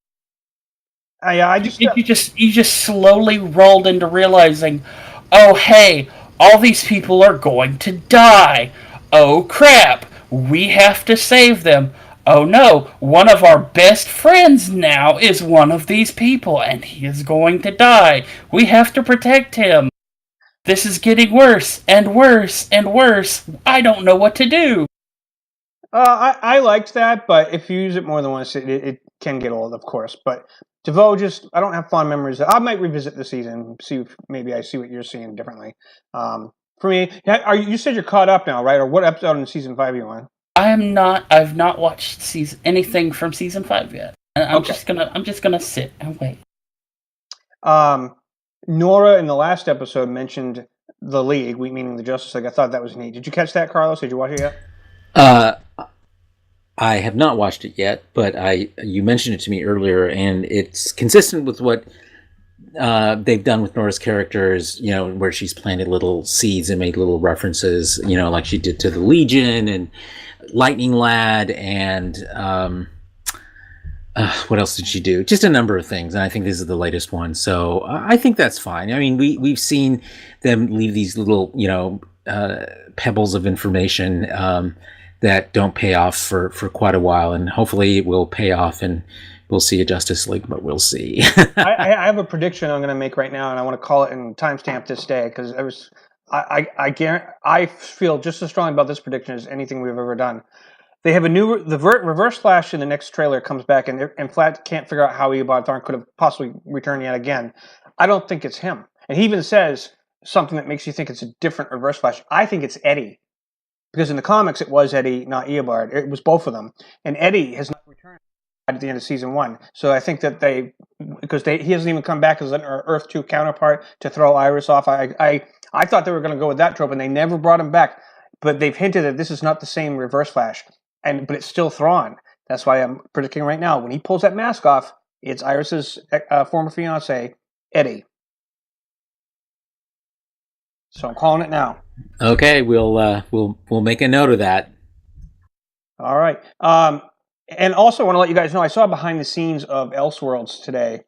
I just you just slowly rolled into realizing, oh hey, all these people are going to die. Oh crap, we have to save them. Oh no, one of our best friends now is one of these people, and he is going to die. We have to protect him. This is getting worse and worse and worse. I don't know what to do. I liked that, but if you use it more than once, it can get old, of course. But DeVoe, I don't have fond memories. I might revisit the season, see if maybe I see what you're seeing differently. For me, you said you're caught up now, right? Or what episode in season 5 are you on? I've not watched anything from season 5 yet. I'm just gonna sit and wait. Nora in the last episode mentioned the League, meaning the Justice League. I thought that was neat. Did you catch that, Carlos? Did you watch it yet? I have not watched it yet, but you mentioned it to me earlier, and it's consistent with what they've done with Nora's characters, where she's planted little seeds and made little references, like she did to the Legion and Lightning Lad, and what else did she do? Just a number of things, and I think this is the latest one. So I think that's fine. I mean, we've seen them leave these little, pebbles of information that don't pay off for quite a while, and hopefully it will pay off, and we'll see a Justice League, but we'll see. I have a prediction I'm going to make right now, and I want to call it and timestamp this day because I feel just as strongly about this prediction as anything we've ever done. They have Reverse Flash in the next trailer comes back, and Flat can't figure out how Eobard Thawne could have possibly returned yet again. I don't think it's him, and he even says something that makes you think it's a different Reverse Flash. I think it's Eddie, because in the comics it was Eddie, not Eobard. It was both of them, and Eddie has not returned at the end of season 1. So I think that he hasn't even come back as an Earth 2 counterpart to throw Iris off. I thought they were going to go with that trope, and they never brought him back. But they've hinted that this is not the same Reverse Flash, but it's still Thrawn. That's why I'm predicting right now, when he pulls that mask off, it's Iris's former fiance, Eddie. So I'm calling it now. Okay, we'll make a note of that. All right. And also, I want to let you guys know, I saw behind the scenes of Elseworlds today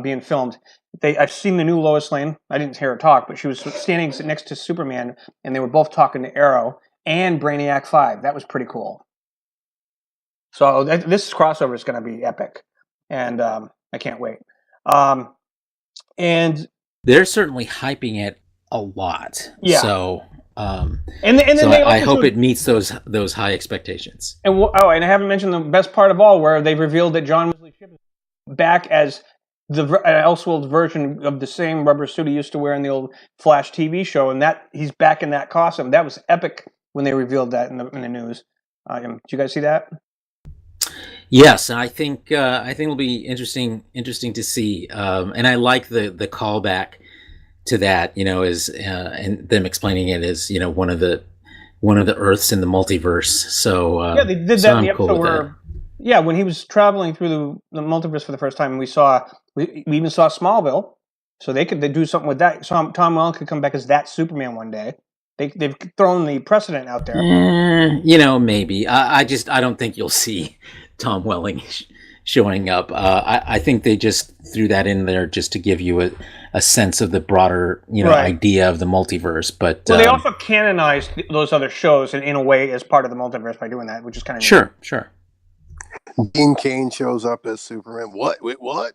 being filmed. I've seen the new Lois Lane. I didn't hear her talk, but she was standing next to Superman, and they were both talking to Arrow and Brainiac 5. That was pretty cool. So this crossover is going to be epic, and I can't wait. And they're certainly hyping it a lot. Yeah. So. I hope it meets those high expectations. And and I haven't mentioned the best part of all, where they've revealed that John Wesley Shipp is back as the Elseworlds version of the same rubber suit he used to wear in the old Flash TV show, and that he's back in that costume. That was epic when they revealed that in the news. Did you guys see that? Yes, I think it'll be interesting to see, and I like the callback to that, and them explaining it as one of the Earths in the multiverse. So they did that in the episode where, when he was traveling through the multiverse for the first time, we even saw Smallville. So they do something with that. So Tom Welling could come back as that Superman one day. They've thrown the precedent out there. Maybe. I don't think you'll see Tom Welling showing up. I think they just threw that in there just to give you a sense of the broader, idea of the multiverse. But they also canonized those other shows in a way as part of the multiverse by doing that, which is kind of sure. Dean Cain shows up as Superman. What? Wait, what?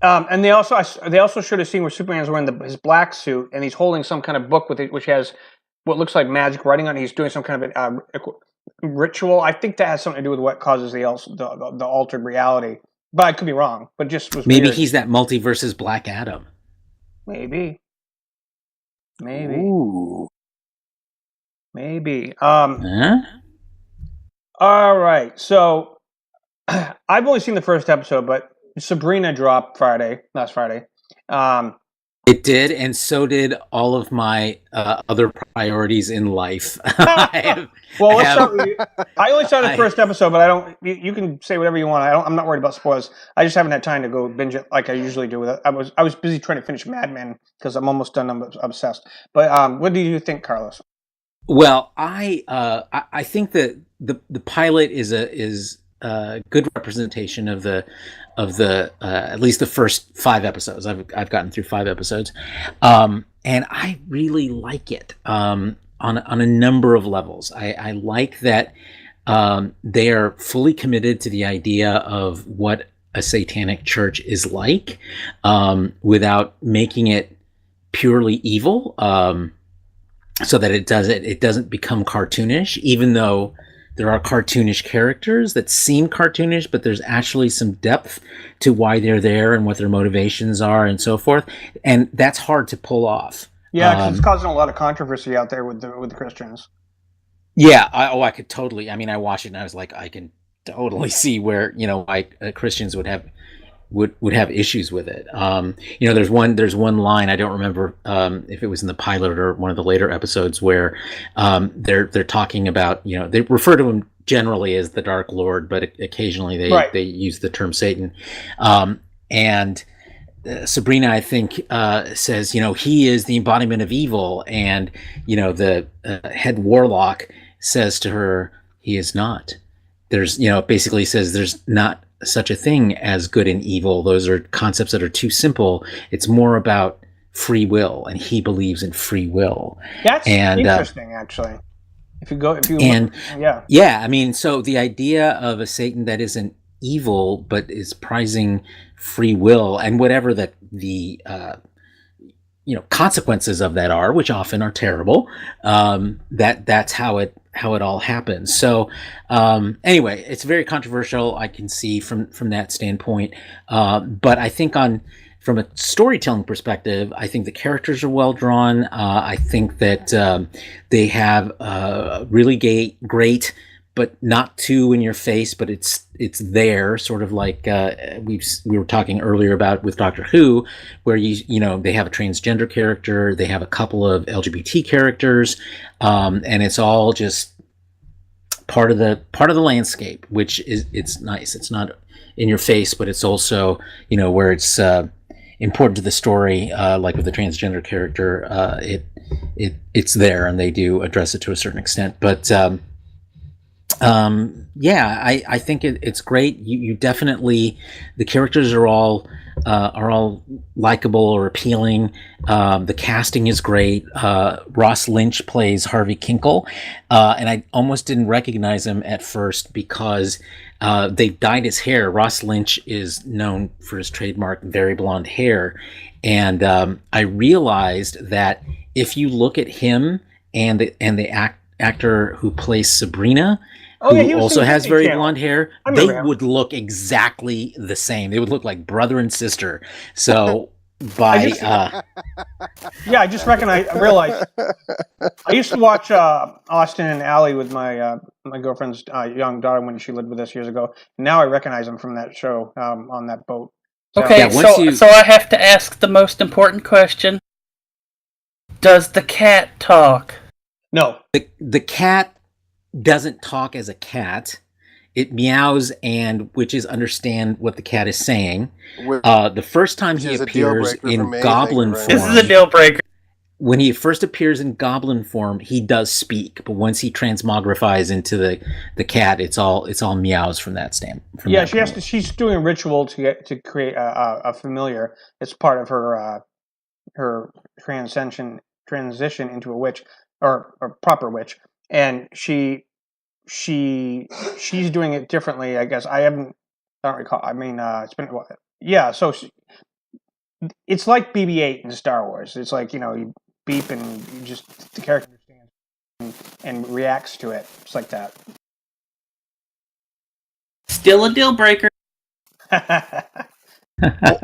And they also showed a scene where Superman's wearing his black suit, and he's holding some kind of book with it, which has what looks like magic writing on it. He's doing some kind of ritual. I think that has something to do with what causes the altered reality. But I could be wrong. But just was Maybe weird. he's that multiverse's Black Adam. Maybe. Ooh. Maybe. Huh? All right. So I've only seen the first episode, but Sabrina dropped last Friday. It did, and so did all of my other priorities in life. I Start with you. I only saw the first episode, but I don't. You can say whatever you want. I'm not worried about spoilers. I just haven't had time to go binge it like I usually do. With it. I was busy trying to finish Mad Men because I'm almost done. I'm obsessed. But what do you think, Carlos? Well, I think that the pilot is a good representation of the at least the first 5 episodes. I've gotten through 5 episodes, and I really like it on a number of levels. I like that they are fully committed to the idea of what a satanic church is like, without making it purely evil. So that it doesn't become cartoonish, even though there are cartoonish characters that seem cartoonish, but there's actually some depth to why they're there and what their motivations are and so forth. And that's hard to pull off. Yeah, 'cause it's causing a lot of controversy out there with the Christians. Yeah, I could totally. I mean, I watched it and I was like, I can totally see where why Christians would have issues with it. There's one line, I don't remember if it was in the pilot or one of the later episodes, where they're talking about, they refer to him generally as the Dark Lord, but occasionally they use the term Satan. And Sabrina, I think, says, he is the embodiment of evil, and the head warlock says to her, he is not. There's, basically says there's not such a thing as good and evil. Those are concepts that are too simple. It's more about free will, and he believes in free will. That's interesting, actually. I mean, so the idea of a Satan that isn't evil but is prizing free will, and whatever that the consequences of that are, which often are terrible, that's how it all happens. So anyway, it's very controversial, I can see from that standpoint, but I think from a storytelling perspective, I think the characters are well drawn. I think that they have really great, but not too in your face, but it's there, sort of like we were talking earlier about with Doctor Who, where they have a transgender character, they have a couple of LGBT characters, and it's all just part of the landscape, which it's nice. It's not in your face, but it's also where it's important to the story, like with the transgender character, it's there, and they do address it to a certain extent, but I think it's great. You definitely, the characters are all likable or appealing. The casting is great. Ross Lynch plays Harvey Kinkle, and I almost didn't recognize him at first because they've dyed his hair. Ross Lynch is known for his trademark very blonde hair, and I realized that if you look at him and the actor who plays Sabrina, who also has very blonde hair, they would look exactly the same. They would look like brother and sister. So I just realized. I used to watch Austin and Ally with my girlfriend's young daughter when she lived with us years ago. Now I recognize them from that show on that boat. So, okay, so I have to ask the most important question. Does the cat talk? No. The cat doesn't talk as a cat. It meows, and witches understand what the cat is saying. The first time he appears in goblin form... This is a deal breaker. When he first appears in goblin form, he does speak, but once he transmogrifies into the cat, it's all meows from that standpoint. She's doing a ritual to create a familiar. It's part of her transition into a witch, or a proper witch, and she's doing it differently, I guess. I don't recall. I mean, it's been a while. Yeah, so it's like BB-8 in Star Wars. It's like, you beep and the character understands and reacts to it. It's like that. Still a deal breaker.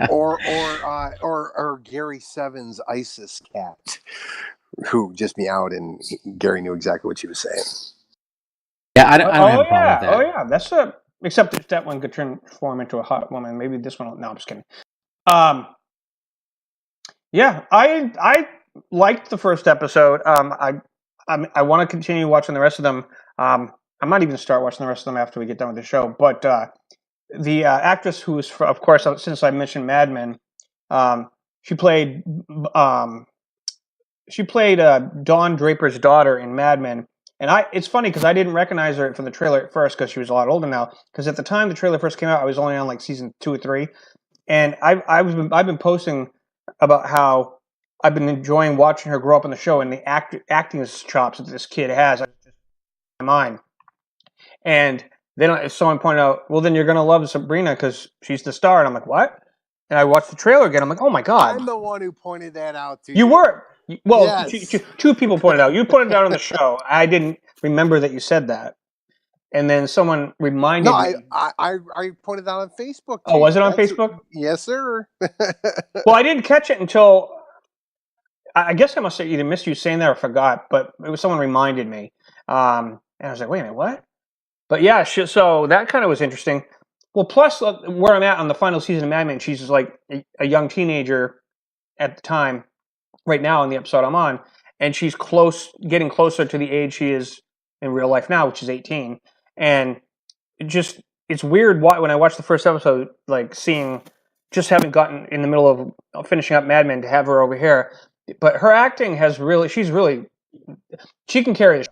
or Gary Seven's ISIS cat, who just meowed and Gary knew exactly what she was saying. Yeah, I don't have a problem with that. Oh yeah, that's except if that one could transform into a hot woman. Maybe this one. No, I'm just kidding. Yeah, I liked the first episode. I want to continue watching the rest of them. I might even start watching the rest of them after we get done with the show. But the actress who's, of course, since I mentioned Mad Men, she played Dawn Draper's daughter in Mad Men. And it's funny because I didn't recognize her from the trailer at first because she was a lot older now. Because at the time the trailer first came out, I was only on like season 2 or 3, and I've been posting about how I've been enjoying watching her grow up in the show and the acting chops that this kid has. I just my mind. And then someone pointed out, well, then you're gonna love Sabrina because she's the star. And I'm like, what? And I watched the trailer again. I'm like, oh my god! I'm the one who pointed that out to you. You were. Well, yes. two people pointed out. You pointed it out on the show. I didn't remember that you said that. And then someone reminded me. I pointed out on Facebook. Oh, was it on Facebook? Yes, sir. Well, I didn't catch it until I guess I must have either missed you saying that or forgot. But it was someone reminded me, and I was like, wait a minute, what? But yeah, so that kind of was interesting. Well, plus where I'm at on the final season of Mad Men, she's just like a young teenager at the time. Right now in the episode I'm on, and she's getting closer to the age she is in real life now, which is 18. And it's weird when I watched the first episode, like having gotten in the middle of finishing up Mad Men to have her over here. But her acting she can carry the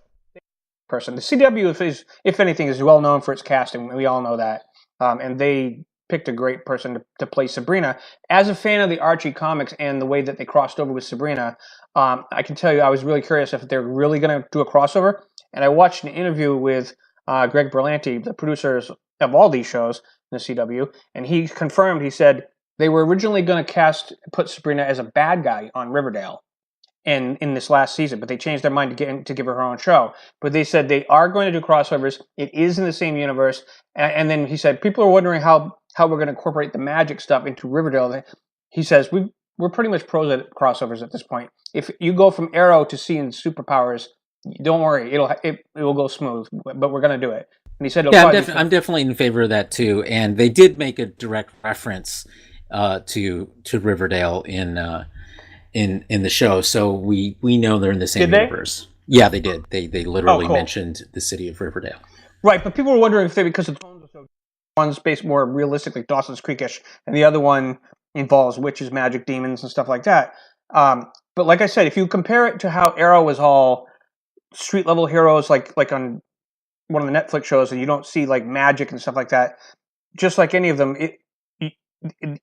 person. The CW if anything, is well known for its casting. We all know that. And they picked a great person to play Sabrina. As a fan of the Archie comics and the way that they crossed over with Sabrina, I can tell you I was really curious if they're really going to do a crossover. And I watched an interview with Greg Berlanti, the producers of all these shows in the CW, and he confirmed, he said, they were originally going to put Sabrina as a bad guy on Riverdale and in this last season, but they changed their mind to give her own show. But they said they are going to do crossovers. It is in the same universe. And then he said, people are wondering how we're going to incorporate the magic stuff into Riverdale. He says, we're pretty much pros at crossovers at this point. If you go from Arrow to seeing superpowers, don't worry, it will go smooth, but we're going to do it. And he said, I'm definitely in favor of that too. And they did make a direct reference to Riverdale in the show, so we know they're in the same universe. Yeah, they did. They literally mentioned the city of Riverdale. Right, but people were wondering if because the tones are so, one's based more realistically Dawson's Creek-ish, and the other one involves witches, magic, demons, and stuff like that. But like I said, if you compare it to how Arrow was all street level heroes, like on one of the Netflix shows, and you don't see like magic and stuff like that, just like any of them,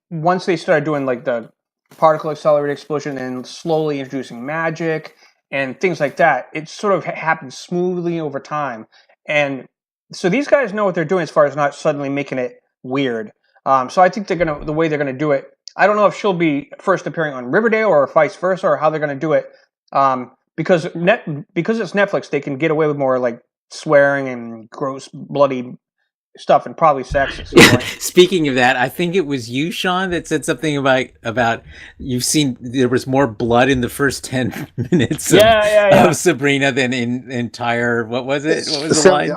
once they started doing like the particle accelerated explosion and slowly introducing magic and things like that, it sort of happens smoothly over time. And so these guys know what they're doing as far as not suddenly making it weird. So I think the way they're gonna do it. I don't know if she'll be first appearing on Riverdale or vice versa, or how they're gonna do it. Because it's Netflix, they can get away with more like swearing and gross, bloody stuff, and probably sex. Speaking of that, I think it was you, Shawn, that said something about you've seen there was more blood in the first 10 minutes of Sabrina than in entire, what was it? What was the line?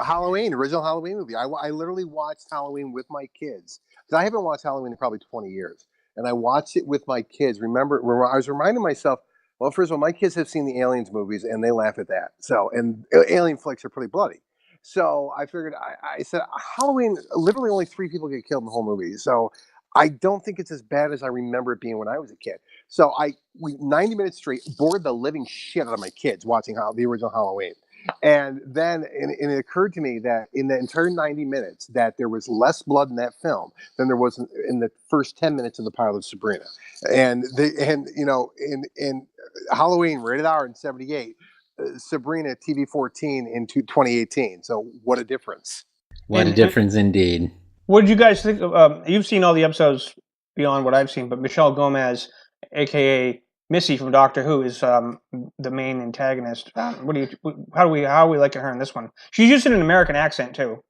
Original Halloween movie. I literally watched Halloween with my kids. Because I haven't watched Halloween in probably 20 years. And I watched it with my kids. Remember, I was reminding myself, well, first of all, my kids have seen the Aliens movies and they laugh at that. So, and alien flicks are pretty bloody. So I figured, I said, Halloween, literally only 3 people get killed in the whole movie. So I don't think it's as bad as I remember it being when I was a kid. So we 90 minutes straight bored the living shit out of my kids watching the original Halloween. And then it occurred to me that in the entire 90 minutes that there was less blood in that film than there was in the first 10 minutes of the pilot of Sabrina. And in Halloween, rated R in 78, Sabrina TV 14 in 2018. So what a difference. What a difference indeed. What did you guys think of, you've seen all the episodes beyond what I've seen, but Michelle Gomez, aka Missy from Doctor Who, is the main antagonist. How are we liking her in this one? She's using an American accent too.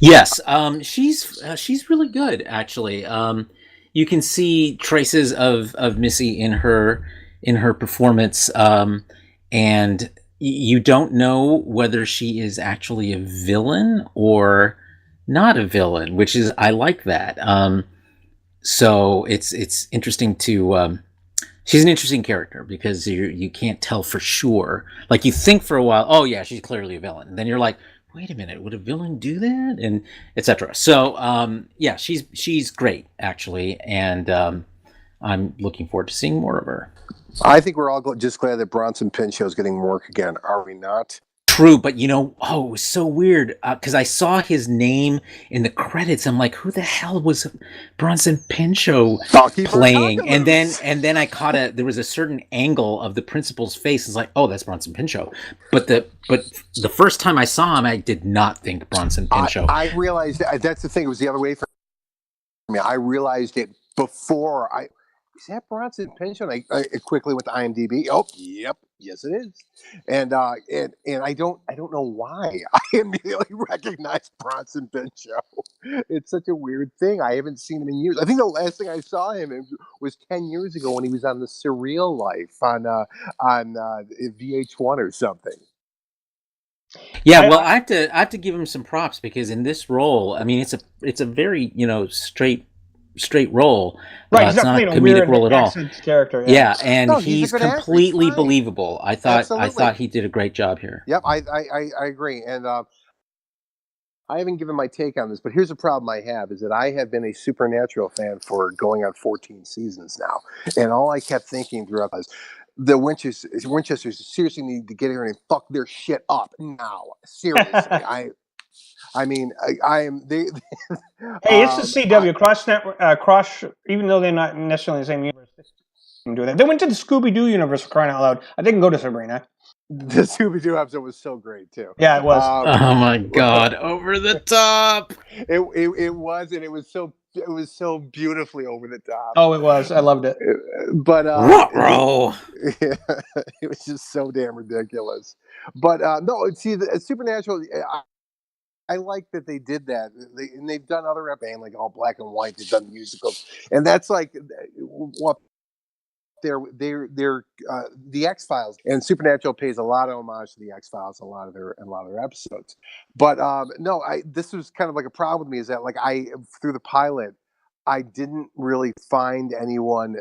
Yes, she's really good actually. You can see traces of Missy in her performance, and you don't know whether she is actually a villain or not a villain, which is I like that. So it's interesting to. She's an interesting character because you can't tell for sure. Like you think for a while, oh yeah, she's clearly a villain. And then you're like, wait a minute, would a villain do that? And etc. So yeah, she's great actually, and I'm looking forward to seeing more of her. I think we're all just glad that Bronson Pinchot is getting work again. Are we not? True, but it was so weird because I saw his name in the credits. I'm like, who the hell was Bronson Pinchot playing? And then I caught there was a certain angle of the principal's face. It's like, oh, that's Bronson Pinchot. But the first time I saw him, I did not think Bronson Pinchot. I realized that's the thing. It was the other way for me. I realized it before is that Bronson Pinchot? I quickly went to IMDb. Oh, yep, yes, it is. And I don't know why I immediately recognized Bronson Pinchot. It's such a weird thing. I haven't seen him in years. I think the last thing I saw him in was 10 years ago when he was on The Surreal Life on VH1 or something. Yeah, well, I have to give him some props because in this role, I mean, it's a very straight role. Right, it's not a comedic role at all. Character, yeah, and he's completely believable. I thought he did a great job here. Yep, I agree, and I haven't given my take on this, but here's a problem I have is that I have been a Supernatural fan for going on 14 seasons now, and all I kept thinking throughout was the Winchesters seriously need to get here and fuck their shit up now. Seriously, I mean, I am. Hey, it's the CW cross network. Cross, even though they're not necessarily in the same universe, they can do that. They went to the Scooby Doo universe for crying out loud. I think go to Sabrina. The Scooby Doo episode was so great too. Yeah, it was. Oh my god, over the top! It was, and it was so beautifully over the top. Oh, it was. I loved it. But it was just so damn ridiculous. But no, see, the Supernatural. I like that they did that, and they've done other episodes like All Black and White. They've done musicals, and that's like what they're the X-Files, and Supernatural pays a lot of homage to the X-Files, a lot of their episodes. But no, this was kind of like a problem with me is that like through the pilot, I didn't really find anyone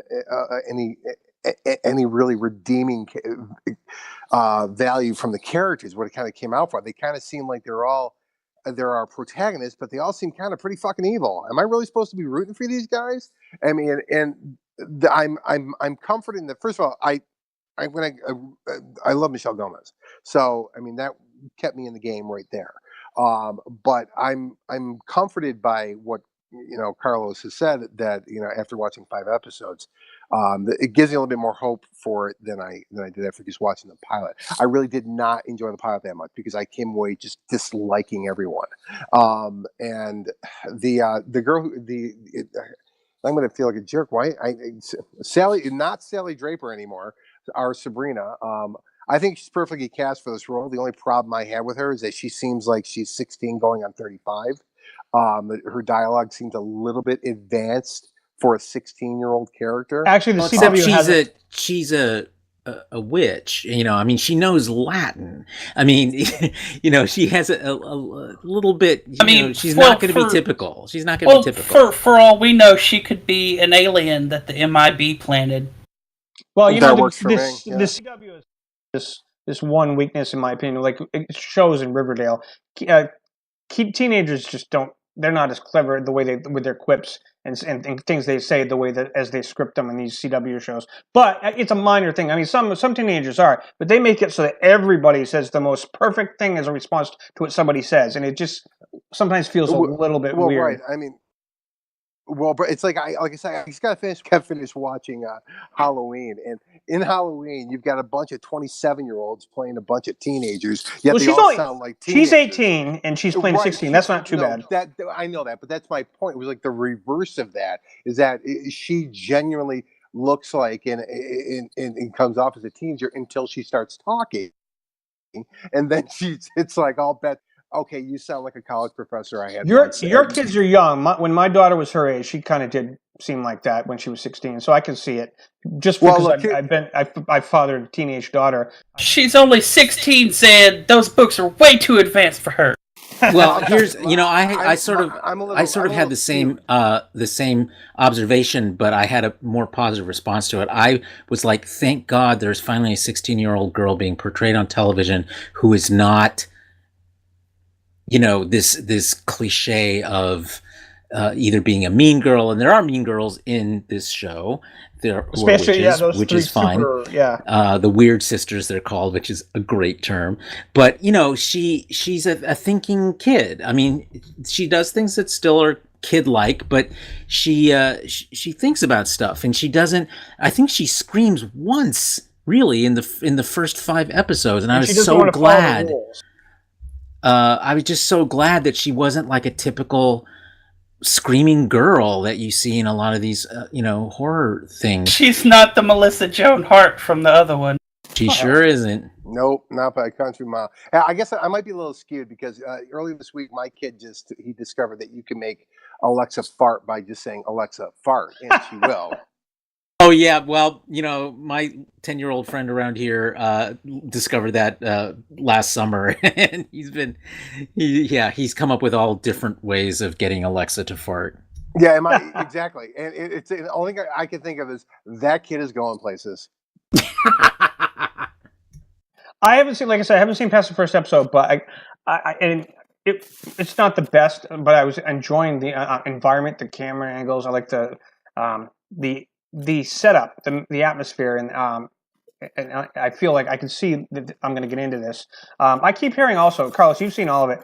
any really redeeming value from the characters. What it kind of came out for, they kind of seem like there are protagonists, but they all seem kind of pretty fucking evil. Am I really supposed to be rooting for these guys? I mean, I'm comforted in that. First of all, I love Michelle Gomez, so I mean that kept me in the game right there. But I'm comforted by what Carlos has said, that after watching 5 episodes, it gives me a little bit more hope for it than I did after just watching the pilot. I really did not enjoy the pilot that much because I came away just disliking everyone. And the girl I'm going to feel like a jerk. Why? Sally, not Sally Draper anymore, our Sabrina. I think she's perfectly cast for this role. The only problem I have with her is that she seems like she's 16 going on 35. Her dialogue seems a little bit advanced for a 16-year-old character. Actually, the CW she's a witch. I mean, she knows Latin. I mean, she has a little bit. She's not going to be typical. She's not going to be typical. For all we know, she could be an alien that the MIB planted. Well, that works for me. The CW is this one weakness, in my opinion, like it shows in Riverdale. Teenagers just don't. They're not as clever the way with their quips and things they say the way that as they script them in these CW shows. But it's a minor thing. I mean, some teenagers are, but they make it so that everybody says the most perfect thing as a response to what somebody says, and it just sometimes feels a little bit weird. Right. I mean, well, but it's like I said, I just got to finish watching Halloween, and in Halloween, you've got a bunch of 27-year-olds playing a bunch of teenagers. Yet they all sound like teenagers. She's 18 and she's playing 16. That's not too bad. I know that, but that's my point. It was like the reverse of that. Is that she genuinely looks like and comes off as a teenager until she starts talking, and then it's like all bet. Okay, you sound like a college professor I had Your once. kids are young. When my daughter was her age, she kind of did seem like that when she was 16. So I can see it. Just Well, because look, I fathered a teenage daughter. She's only 16, said those books are way too advanced for her. Well, here's I sort of had the skewed. same observation, but I had a more positive response to it. I was like, thank God there's finally a 16-year-old girl being portrayed on television who is not, this cliche of either being a mean girl, and there are mean girls in this show. There who are Especially, witches, those which three is fine. The weird sisters, they're called, which is a great term. But she's a thinking kid. I mean, she does things that still are kid-like, but she thinks about stuff, and she doesn't. I think she screams once, really, in the first 5 episodes, and I was so glad. I was just so glad that she wasn't like a typical screaming girl that you see in a lot of these horror things. She's not the Melissa Joan Hart from the other one. She sure isn't. Nope, not by a country mile. I guess I might be a little skewed because earlier this week my kid he discovered that you can make Alexa fart by just saying Alexa fart, and she will. Oh yeah, well, my 10-year-old friend around here discovered that last summer, and he's come up with all different ways of getting Alexa to fart. Yeah, exactly, and it's the only thing I can think of is that kid is going places. I haven't seen, like I said, I haven't seen past the first episode, but it's not the best, but I was enjoying the environment, the camera angles. I like the setup, the atmosphere, and I feel like I can see that I'm going to get into this. I keep hearing also, Carlos, you've seen all of it.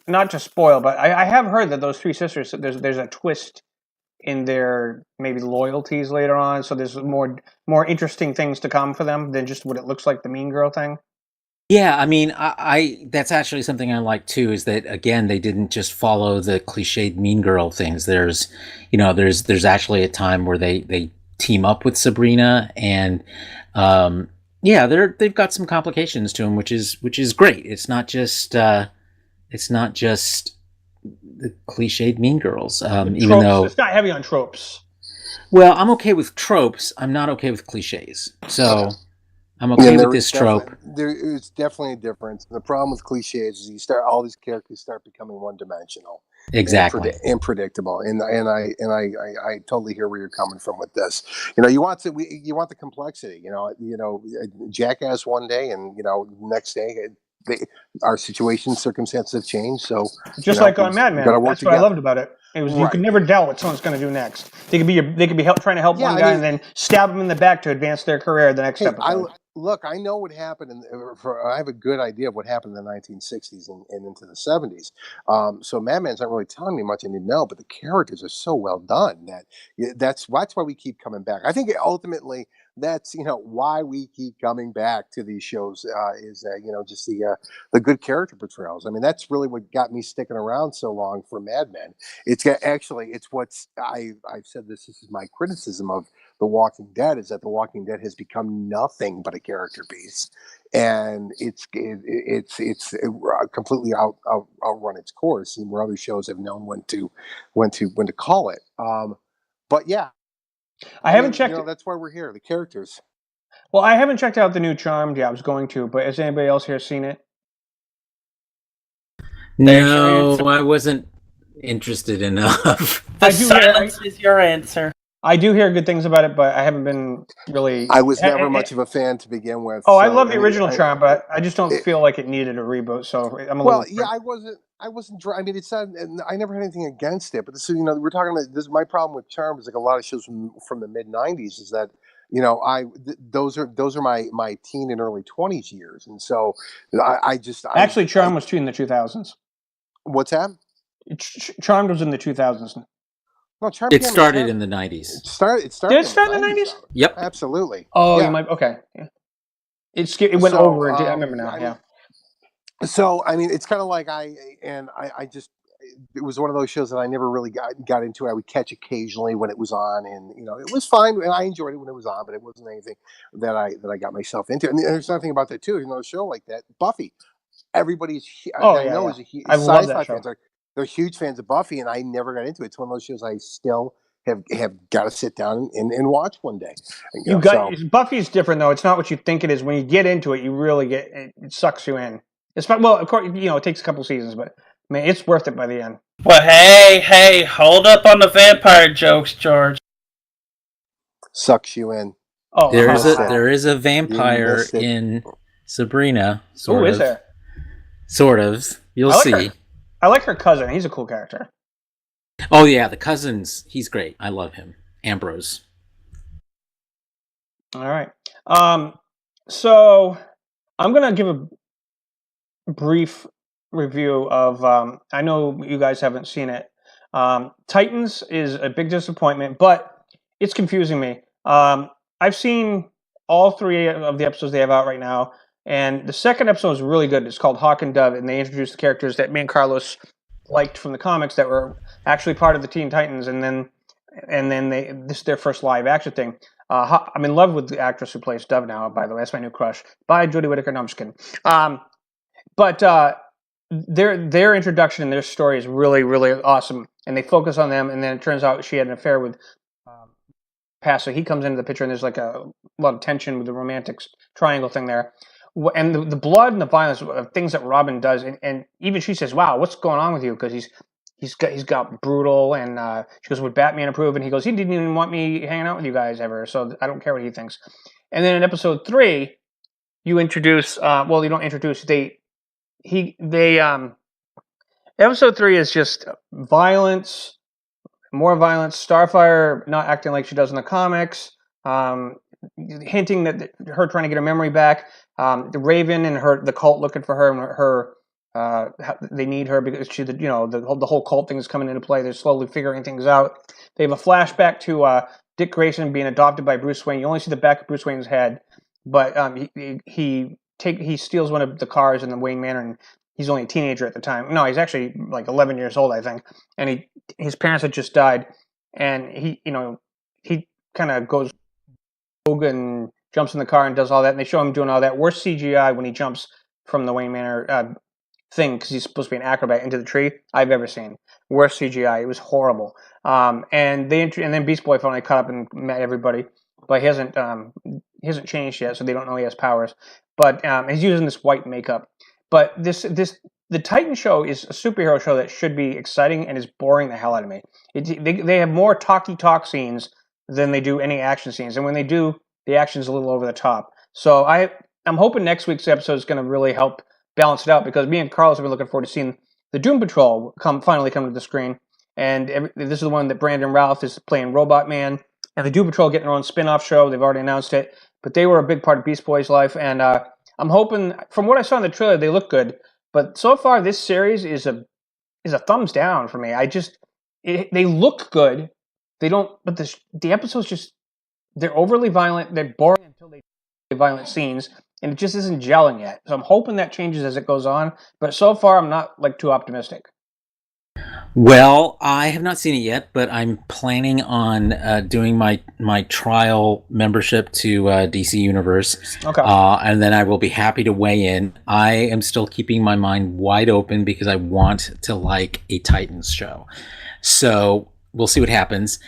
Not to spoil, but I have heard that those 3 sisters, there's a twist in their maybe loyalties later on, so there's more interesting things to come for them than just what it looks like the mean girl thing. Yeah, I mean, I that's actually something I like too. Is that again, they didn't just follow the cliched mean girl things. There's actually a time where they team up with Sabrina, and they've got some complications to them, which is great. It's not just the cliched mean girls. Even though it's not heavy on tropes. Well, I'm okay with tropes. I'm not okay with cliches. So I'm okay with this trope. There's definitely a difference. The problem with cliches is all these characters start becoming one-dimensional. Exactly. And predictable, and I totally hear where you're coming from with this. You want the complexity. Jackass one day, and next day, our circumstances have changed. So just like on Mad Men, that's what I loved about it. It was you could never tell what someone's going to do next. They could be trying to help one guy and then stab him in the back to advance their career the next episode. I know what happened, I have a good idea of what happened in the 1960s and into the 70s. So Mad Men's not really telling me much I need to know, but the characters are so well done that's why we keep coming back. I think ultimately that's why we keep coming back to these shows is just the good character portrayals. I mean, that's really what got me sticking around so long for Mad Men. It's what's I've said this is my criticism of The Walking Dead, is that The Walking Dead has become nothing but a character piece, and it's completely outrun its course, and where other shows have known when to call it. But yeah, I haven't checked. That's why we're here. The characters. Well, I haven't checked out the new Charmed yet. I was going to, but has anybody else here seen it? No, I wasn't interested enough. Silence is your answer. I do hear good things about it, but I haven't been really. I was never much of a fan to begin with. Oh, I love the original Charm, but I just don't feel like it needed a reboot. So I'm a little. Yeah, I wasn't. I mean, it's not. I never had anything against it, but this is, we're talking about this. My problem with Charm is like a lot of shows from the mid '90s is that those are my teen and early 20s years, and so actually Charm was in the 2000s. What's that? Charmed was in the 2000s. No, it started in the 90s. It started. Did it start in the 90s? Yep, absolutely. Oh, yeah. You might. Okay, yeah. It went over. I remember now. Yeah. So I mean, it's kind of like it was one of those shows that I never really got into. I would catch occasionally when it was on, and it was fine, and I enjoyed it when it was on, but it wasn't anything that I got myself into. And there's nothing about that too. A show like that, Buffy. everybody's. Oh, I yeah, know yeah. is a I love that sci-fi show. fans they're huge fans of Buffy, and I never got into it. It's one of those shows I still have got to sit down and watch one day. You got Buffy's different though. It's not what you think it is. When you get into it, you really get it sucks you in. It's well, of course, it takes a couple seasons, but man, it's worth it by the end. Well, hey, hold up on the vampire jokes, George. Sucks you in. Oh, there is a vampire in Sabrina. Who is there? Sort of. You'll see. I like her cousin. He's a cool character. Oh yeah, the cousins. He's great. I love him. Ambrose. All right. So I'm gonna give a brief review of. I know you guys haven't seen it. Titans is a big disappointment, but it's confusing me. I've seen all 3 of the episodes they have out right now, and the second episode is really good. It's called Hawk and Dove, and they introduced the characters that me and Carlos liked from the comics that were actually part of the Teen Titans, and then this is their first live action thing. I'm in love with the actress who plays Dove now, by the way. That's my new crush. Bye, Jodie Whittaker. No, I'm just kidding. But their introduction and their story is really, really awesome, and they focus on them. And then it turns out she had an affair with Pass, so he comes into the picture, and there's like a lot of tension with the romantic triangle thing there. And the blood and the violence of things that Robin does, and even she says, "Wow, what's going on with you?" Because he's got brutal, and she goes, "Would Batman approve?" And he goes, "He didn't even want me hanging out with you guys ever, so I don't care what he thinks." And then in episode 3, you introduce, you don't introduce, episode 3 is just violence. More violence. Starfire not acting like she does in the comics. Hinting that her trying to get her memory back. The Raven and the cult looking for her. They need her because the whole cult thing is coming into play. They're slowly figuring things out. They have a flashback to Dick Grayson being adopted by Bruce Wayne. You only see the back of Bruce Wayne's head, but he steals one of the cars in the Wayne Manor, and he's only a teenager at the time. No, he's actually like 11 years old, I think. And his parents had just died, and he kind of goes rogue and jumps in the car and does all that. And they show him doing all that. Worst CGI when he jumps from the Wayne Manor thing, because he's supposed to be an acrobat, into the tree I've ever seen. Worst CGI. It was horrible. And then Beast Boy finally caught up and met everybody, but he hasn't changed yet, so they don't know he has powers. But he's using this white makeup. But the Titan show is a superhero show that should be exciting and is boring the hell out of me. They have more talky-talk scenes than they do any action scenes, and when they do, the action is a little over the top. So I'm hoping next week's episode is going to really help balance it out, because me and Carlos have been looking forward to seeing the Doom Patrol finally come to the screen. And this is the one that Brandon Routh is playing Robot Man, and the Doom Patrol getting their own spin-off show. They've already announced it, but they were a big part of Beast Boy's life, and I'm hoping, from what I saw in the trailer, they look good. But so far, this series is a thumbs down for me. They look good. They don't, but the episodes they're overly violent. They're boring until they do violent scenes, and it just isn't gelling yet. So I'm hoping that changes as it goes on. But so far, I'm not too optimistic. Well, I have not seen it yet, but I'm planning on doing my trial membership to DC Universe. Okay. And then I will be happy to weigh in. I am still keeping my mind wide open because I want to like a Titans show. So we'll see what happens.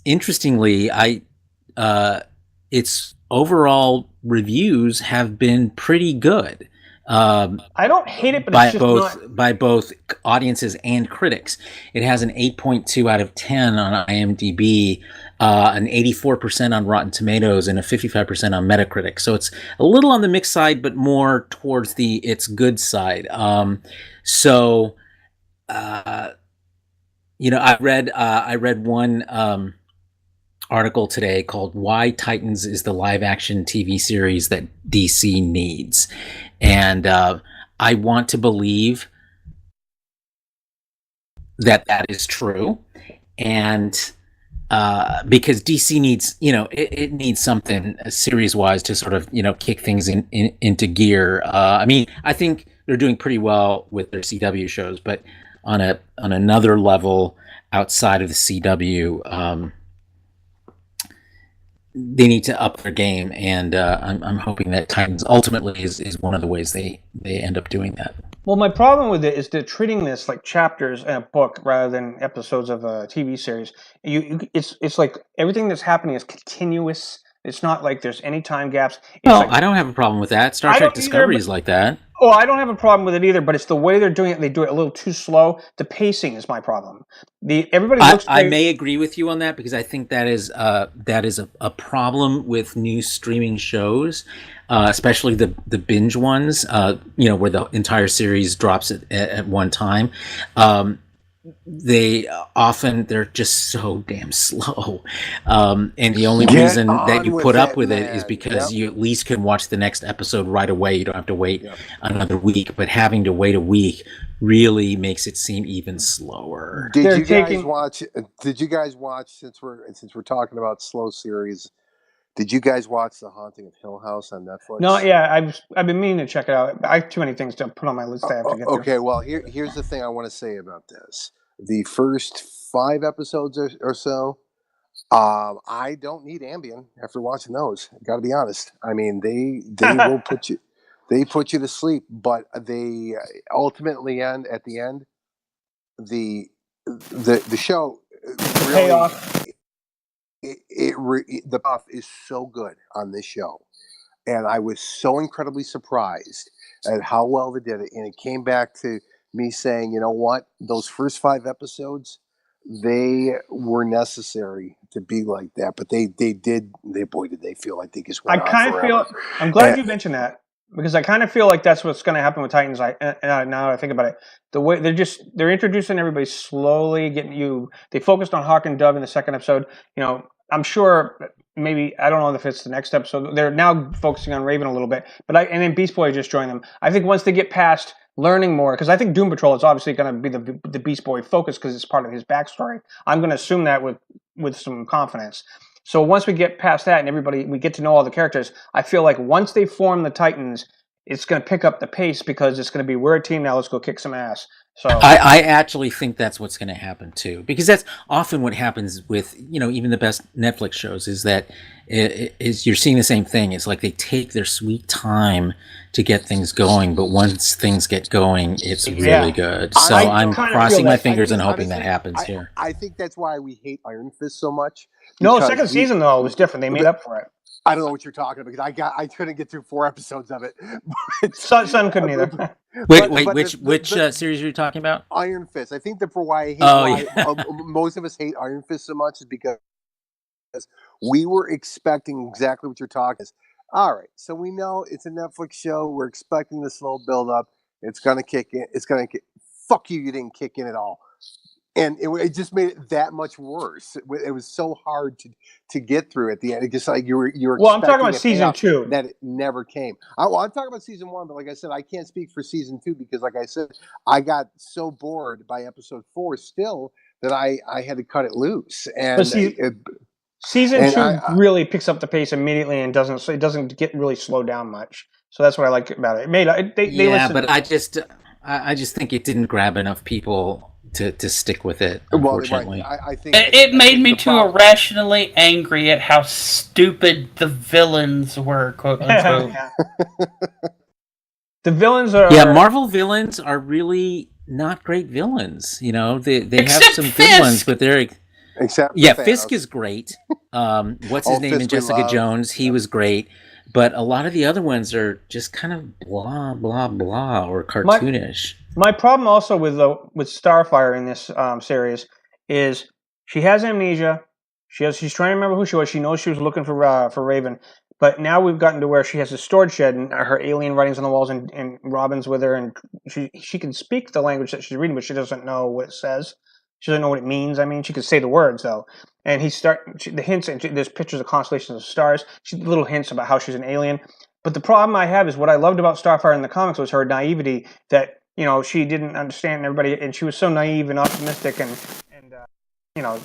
Interestingly, its overall reviews have been pretty good. I don't hate it, but by it's just by both audiences and critics. It has an 8.2 out of 10 on IMDb, an 84% on Rotten Tomatoes, and a 55% on Metacritic. So it's a little on the mixed side, but more towards its good side. I read one article today called "Why Titans is the Live Action TV Series That DC Needs," and I want to believe that is true, and because DC needs, it needs something series-wise to sort of, kick things into gear. I mean, I think they're doing pretty well with their CW shows, but on another level outside of the CW, they need to up their game, and I'm hoping that Titans ultimately is one of the ways they end up doing that. Well, my problem with it is they're treating this like chapters in a book rather than episodes of a TV series. It's like everything that's happening is continuous. It's not like there's any time gaps. Well, I don't have a problem with that. Star Trek Discovery is like that. Oh, I don't have a problem with it either, but it's the way they're doing it. They do it a little too slow. The pacing is my problem. Everybody looks. I may agree with you on that, because I think that is a problem with new streaming shows, especially the binge ones. Where the entire series drops at one time. They're just so damn slow, and the only reason that you put up with it is because you at least can watch the next episode right away. You don't have to wait another week, but having to wait a week really makes it seem even slower. Did you guys watch, since we're talking about slow series, did you guys watch The Haunting of Hill House on Netflix? No, yeah, I've been meaning to check it out. I have too many things to put on my list I have to get through. Okay, well, here's the thing I want to say about this. The first 5 episodes or so, I don't need Ambien after watching those. Got to be honest. I mean, they will put you to sleep, but they ultimately end at the end. The show really, payoff. The payoff is so good on this show, and I was so incredibly surprised at how well they did it. And it came back to me saying, you know what, those first 5 episodes, they were necessary to be like that, but they feel like they just went on forever. I'm glad you mentioned that, because I kind of feel like that's what's going to happen with Titans. Now that I think about it, the way they're introducing everybody slowly, they focused on Hawk and Dove in the second episode. I'm sure maybe, I don't know if it's the next episode, they're now focusing on Raven a little bit, and then Beast Boy just joined them. I think once they get past learning more, because I think Doom Patrol is obviously going to be the Beast Boy focus because it's part of his backstory. I'm going to assume that with some confidence. So once we get past that and we get to know all the characters, I feel like once they form the Titans, it's going to pick up the pace, because it's going to be, we're a team now, let's go kick some ass. So I actually think that's what's going to happen too, because that's often what happens with even the best Netflix shows, is that you're seeing the same thing. It's like they take their sweet time to get things going, but once things get going, it's really good. So I'm crossing my fingers and hoping that happens here. I think that's why we hate Iron Fist so much. No, second season though was different. They made up for it. I don't know what you're talking about, because I couldn't get through 4 episodes of it. Son couldn't either. Which series are you talking about? Iron Fist. I think that's why I hate most of us hate Iron Fist so much, is because we were expecting exactly what you're talking about. All right, so we know it's a Netflix show. We're expecting the slow build up. It's gonna kick in. Fuck you! You didn't kick in at all. And it just made it that much worse. It was so hard to get through at the end. It just like you were. Well, I'm talking about season 2. That it never came. I'm talking about season 1, but like I said, I can't speak for season 2, because, like I said, I got so bored by episode 4 still that I had to cut it loose. And season 2 really picks up the pace immediately and it doesn't get really slowed down much. So that's what I like about it. But I just think it didn't grab enough people to stick with it, unfortunately. Well, I think it made me too irrationally angry at how stupid the villains were, quote unquote. The villains are... Yeah, Marvel villains are really not great villains. They have some Fisk. good ones, but they're... Fisk is great. What's his name in Fisk Jessica Jones? He was great. But a lot of the other ones are just kind of blah, blah, blah, or cartoonish. My problem also with Starfire in this series is she has amnesia. She's trying to remember who she was. She knows she was looking for Raven. But now we've gotten to where she has a storage shed and her alien writings on the walls, and Robin's with her, and she can speak the language that she's reading, but she doesn't know what it says. She doesn't know what it means. I mean, she could say the words, though. And the hints, and there's pictures of constellations of stars. Little hints about how she's an alien. But the problem I have is what I loved about Starfire in the comics was her naivety, that, she didn't understand everybody, and she was so naive and optimistic and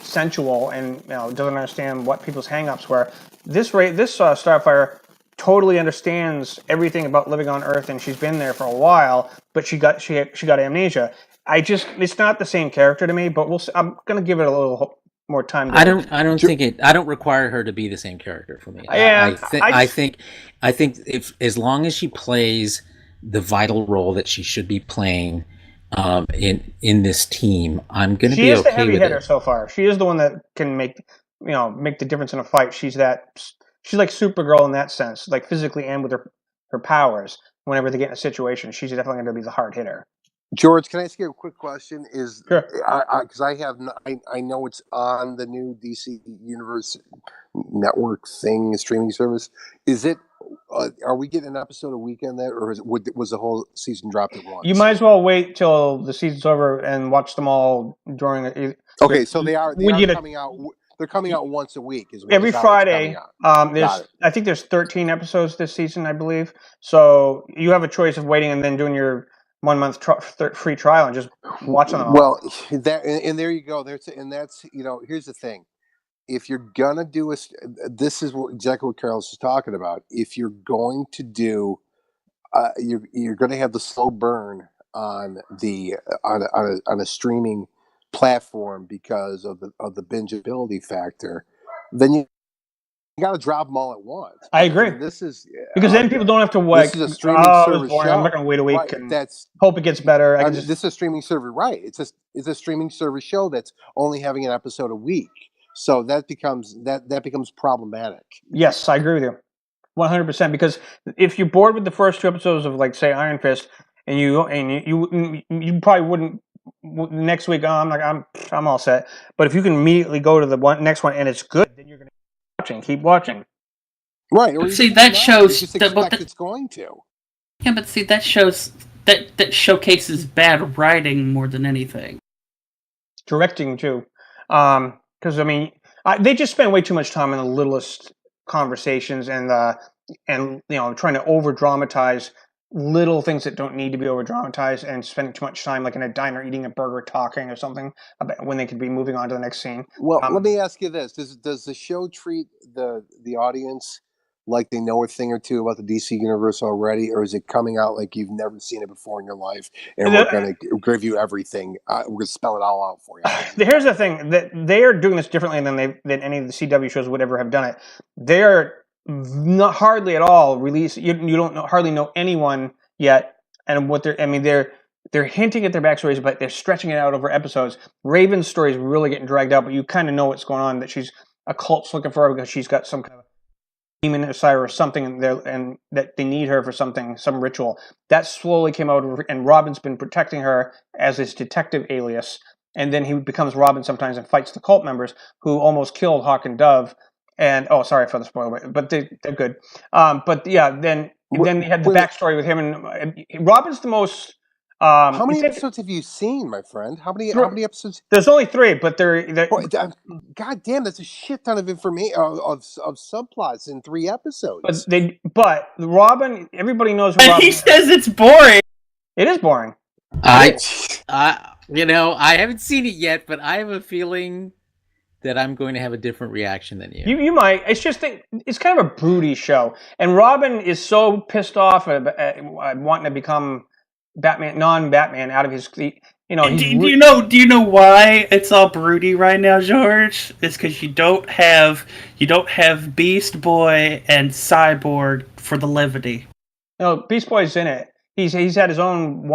sensual, and, doesn't understand what people's hang-ups were. This Starfire totally understands everything about living on Earth, and she's been there for a while, but she got amnesia. It's not the same character to me, but I'm gonna give it a little more time. I don't require her to be the same character for me. Yeah, I think if as long as she plays the vital role that she should be playing in this team, I'm going to be okay with it. She is the heavy hitter so far. She is the one that can make the difference in a fight. She's like Supergirl in that sense, like physically and with her powers. Whenever they get in a situation, she's definitely going to be the hard hitter. George, can I ask you a quick question? Sure. Because I know it's on the new DC Universe network thing, streaming service. Is it? Are we getting an episode a week on that, or was the whole season dropped at once? You might as well wait till the season's over and watch them all during. Okay, so they are coming out. They're coming out once a week. Every Friday. I think there's 13 episodes this season, I believe. So you have a choice of waiting and then doing your 1 month free trial and just watching them all. Well, and there you go. Here's the thing. If you're gonna do this is exactly what Carol's is talking about. If you're going to do, you're going to have the slow burn on a streaming platform because of the bingeability factor, then you got to drop them all at once. I agree. This is because then people don't have to wait. This is a streaming service show. I'm not going to wait a week right, and hope it gets better. This is a streaming service, right? It's a streaming service show that's only having an episode a week. So that becomes problematic. Yes, I agree with you, 100%. Because if you're bored with the first 2 episodes of, like, say, Iron Fist, and you probably wouldn't next week. I'm all set. But if you can immediately go to the next one and it's good, then you're going to keep watching. Right. But see, that shows it's going to. Yeah, but see, that shows that showcases bad writing more than anything. Directing too. Because they just spend way too much time in the littlest conversations and trying to over dramatize little things that don't need to be over dramatized and spending too much time like in a diner eating a burger talking or something about when they could be moving on to the next scene. Well, let me ask you this: does the show treat the audience like they know a thing or two about the DC universe already, or is it coming out like you've never seen it before in your life, and we're going to give you everything? We're going to spell it all out for you. Here's the thing: that they are doing this differently than any of the CW shows would ever have done it. They are not hardly at all release. You don't hardly know anyone yet, and what they're hinting at their backstories, but they're stretching it out over episodes. Raven's story is really getting dragged out, but you kind of know what's going on. That she's a cult's looking for her because she's got some kind of demon inside or something, and that they need her for something, some ritual. That slowly came out, and Robin's been protecting her as his detective alias, and then he becomes Robin sometimes and fights the cult members who almost killed Hawk and Dove. And sorry for the spoiler, but they're good. But yeah, then they had the backstory with him, and Robin's the most. How many episodes have you seen, my friend? How many episodes? There's only 3, but they're God damn, that's a shit ton of information of subplots in 3 episodes. But Robin, everybody knows. And Robin he says it's boring. It is boring. I haven't seen it yet, but I have a feeling that I'm going to have a different reaction than you. You might. It's just it's kind of a broody show, and Robin is so pissed off at wanting to become Batman, non-Batman, out of his. Do you know why it's all broody right now, George? It's because you don't have Beast Boy and Cyborg for the levity. No, Beast Boy's in it. He's had his own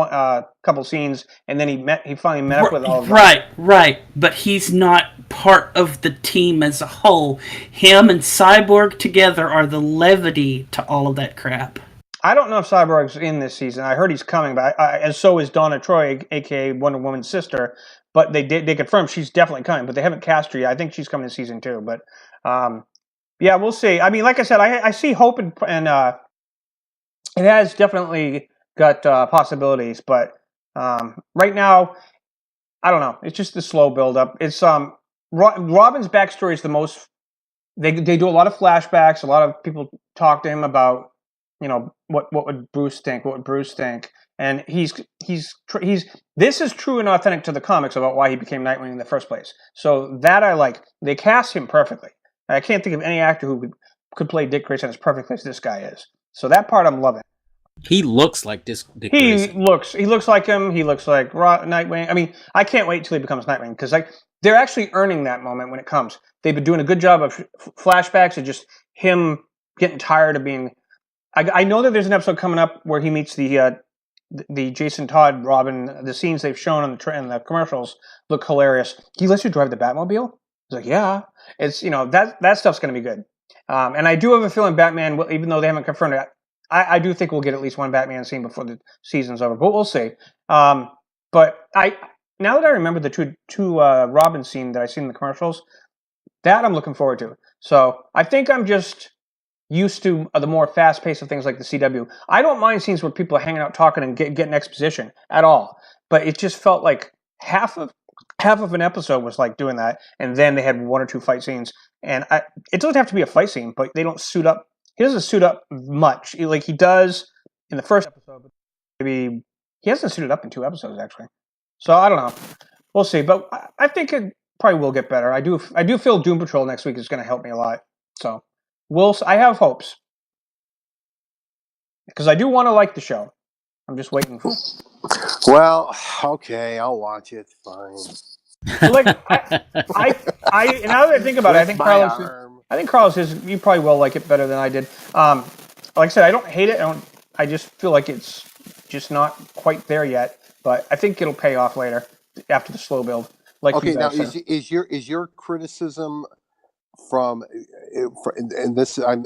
couple scenes, and then he finally met up with all of them. Right. But he's not part of the team as a whole. Him and Cyborg together are the levity to all of that crap. I don't know if Cyborg's in this season. I heard he's coming, but and so is Donna Troy, aka Wonder Woman's sister. But they confirmed she's definitely coming, but they haven't cast her yet. I think she's coming in season 2. But yeah, we'll see. I mean, like I said, I see hope and it has definitely got possibilities, but right now, I don't know. It's just the slow build up. It's Robin's backstory is the most. They do a lot of flashbacks. A lot of people talk to him about what would Bruce think? What would Bruce think? And he's this is true and authentic to the comics about why he became Nightwing in the first place. So that I like. They cast him perfectly. I can't think of any actor who could play Dick Grayson as perfectly as this guy is. So that part I'm loving. He looks like Dick Grayson. He looks like him. He looks like Nightwing. I mean, I can't wait till he becomes Nightwing because they're actually earning that moment when it comes. They've been doing a good job of flashbacks of just him getting tired of being. I know that there's an episode coming up where he meets the Jason Todd Robin. The scenes they've shown on in the commercials look hilarious. He lets you drive the Batmobile. He's like, yeah, it's that stuff's going to be good. And I do have a feeling Batman, even though they haven't confirmed it, I do think we'll get at least one Batman scene before the season's over. But we'll see. But now that I remember the two Robin scene that I seen in the commercials, that I'm looking forward to. So I think I'm just used to the more fast pace of things like the CW. I don't mind scenes where people are hanging out talking and getting exposition at all. But it just felt like half of an episode was like doing that, and then they had one or two fight scenes. And it doesn't have to be a fight scene, but they don't suit up. He doesn't suit up much, like he does in the first episode. But maybe he hasn't suited up in 2 episodes actually. So I don't know. We'll see. But I think it probably will get better. I do feel Doom Patrol next week is going to help me a lot. So I have hopes because I do want to like the show. I'm just waiting for. Well, okay, I'll watch it. Fine. Like I now that I think about it, I think Carlos is. You probably will like it better than I did. Like I said, I don't hate it. I just feel like it's just not quite there yet. But I think it'll pay off later after the slow build. Like okay, now is your criticism from and this I'm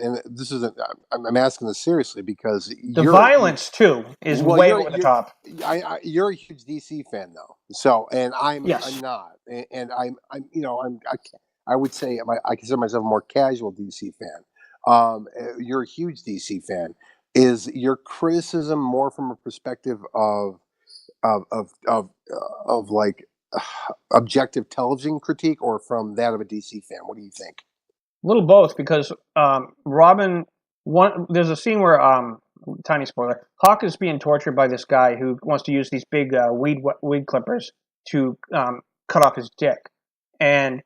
asking this seriously because the violence too is way over the top. You're a huge DC fan though, so and I'm not, and I would say I consider myself a more casual DC fan. You're a huge DC fan. Is your criticism more from a perspective of like objective television critique, or from that of a DC fan? What do you think? A little both, because Robin. There's a scene where tiny spoiler. Hawk is being tortured by this guy who wants to use these big weed clippers to cut off his dick, and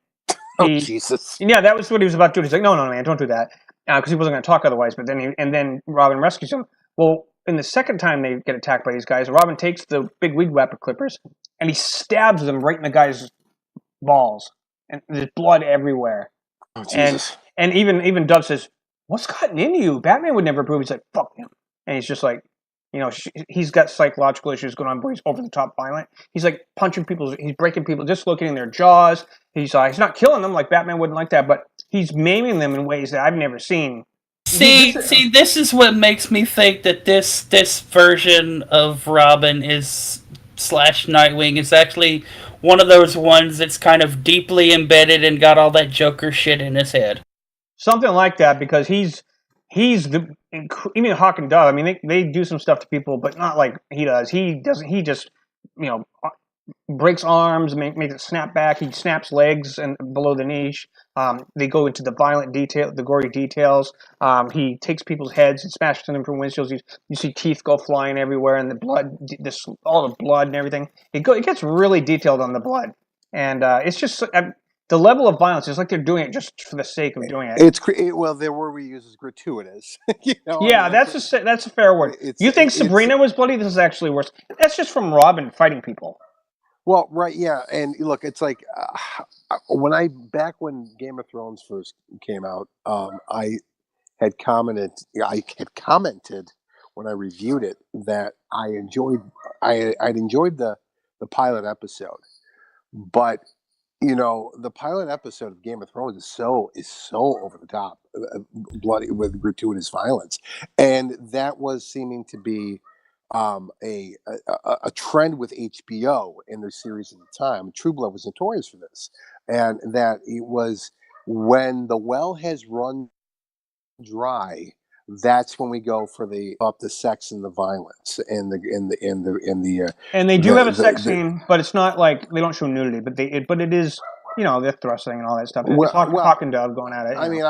Jesus. Yeah, that was what he was about to do. He's like, no, man, don't do that, because he wasn't going to talk otherwise. But then Robin rescues him. Well, in the second time they get attacked by these guys, Robin takes the big weed whacker clippers and he stabs them right in the guy's balls, and there's blood everywhere. Oh, Jesus. And even Dove says, "What's gotten into you? Batman would never approve." He's like, "Fuck him," and he's just like, he's got psychological issues going on, but he's over the top violent. He's like punching people, he's breaking people, dislocating their jaws. He's not killing them like Batman wouldn't like that, but he's maiming them in ways that I've never seen. See, this is what makes me think that this version of Robin is / Nightwing is actually one of those ones that's kind of deeply embedded and got all that Joker shit in his head. Something like that, because he's even Hawk and Dove. I mean, they do some stuff to people, but not like he does. He doesn't. He just breaks arms, makes it snap back. He snaps legs and below the knee. They go into the violent detail, the gory details. He takes people's heads and smashes them from windshields. You see teeth go flying everywhere, and the blood, all the blood and everything. It gets really detailed on the blood, and it's just the level of violence is like they're doing it just for the sake of doing it. Well, the word we use is gratuitous. Yeah, that's a fair word. You think Sabrina was bloody? This is actually worse. That's just from Robin fighting people. Well, right, yeah, and look, it's like when Game of Thrones first came out, I had commented when I reviewed it that I'd enjoyed the pilot episode, but the pilot episode of Game of Thrones is so over the top, bloody with gratuitous violence, and that was seeming to be a trend with HBO in their series at the time. True Blood was notorious for this, and that it was when the well has run dry. That's when we go for the sex and the violence and they do have a sex scene, but it's not like they don't show nudity, but it is they're thrusting and all that stuff. It's Hawk and Dove going at it. I mean,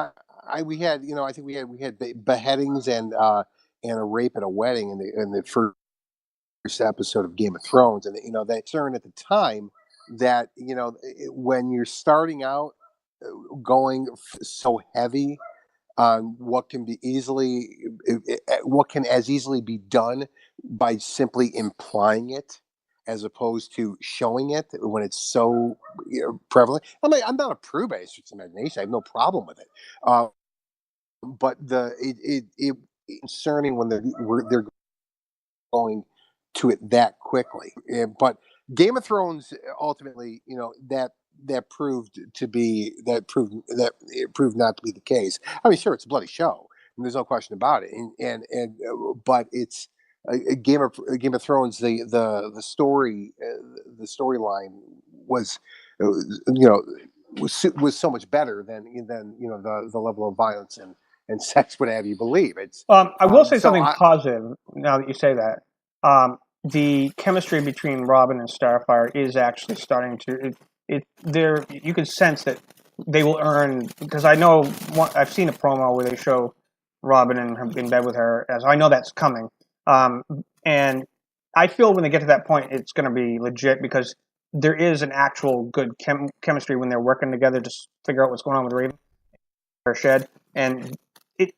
we had I think we had beheadings and a rape at a wedding in the first episode of Game of Thrones, and they concerned at the time that when you're starting out going so heavy on what can as easily be done by simply implying it as opposed to showing it when it's so prevalent. I'm not a prude by its imagination. I have no problem with it. But it concerning when they're going to it that quickly. But Game of Thrones ultimately, that proved not to be the case. I mean, sure, it's a bloody show, and there's no question about it. But it's Game of Thrones. The story, the storyline was, was so much better than the level of violence and sex would have you believe. I will say something I, positive now that you say that. The chemistry between Robin and Starfire is actually starting to there. You can sense that they will earn, because I know I've seen a promo where they show Robin in bed with her, as I know that's coming. And I feel when they get to that point, it's going to be legit, because there is an actual good chemistry when they're working together to figure out what's going on with Raven, her shed, and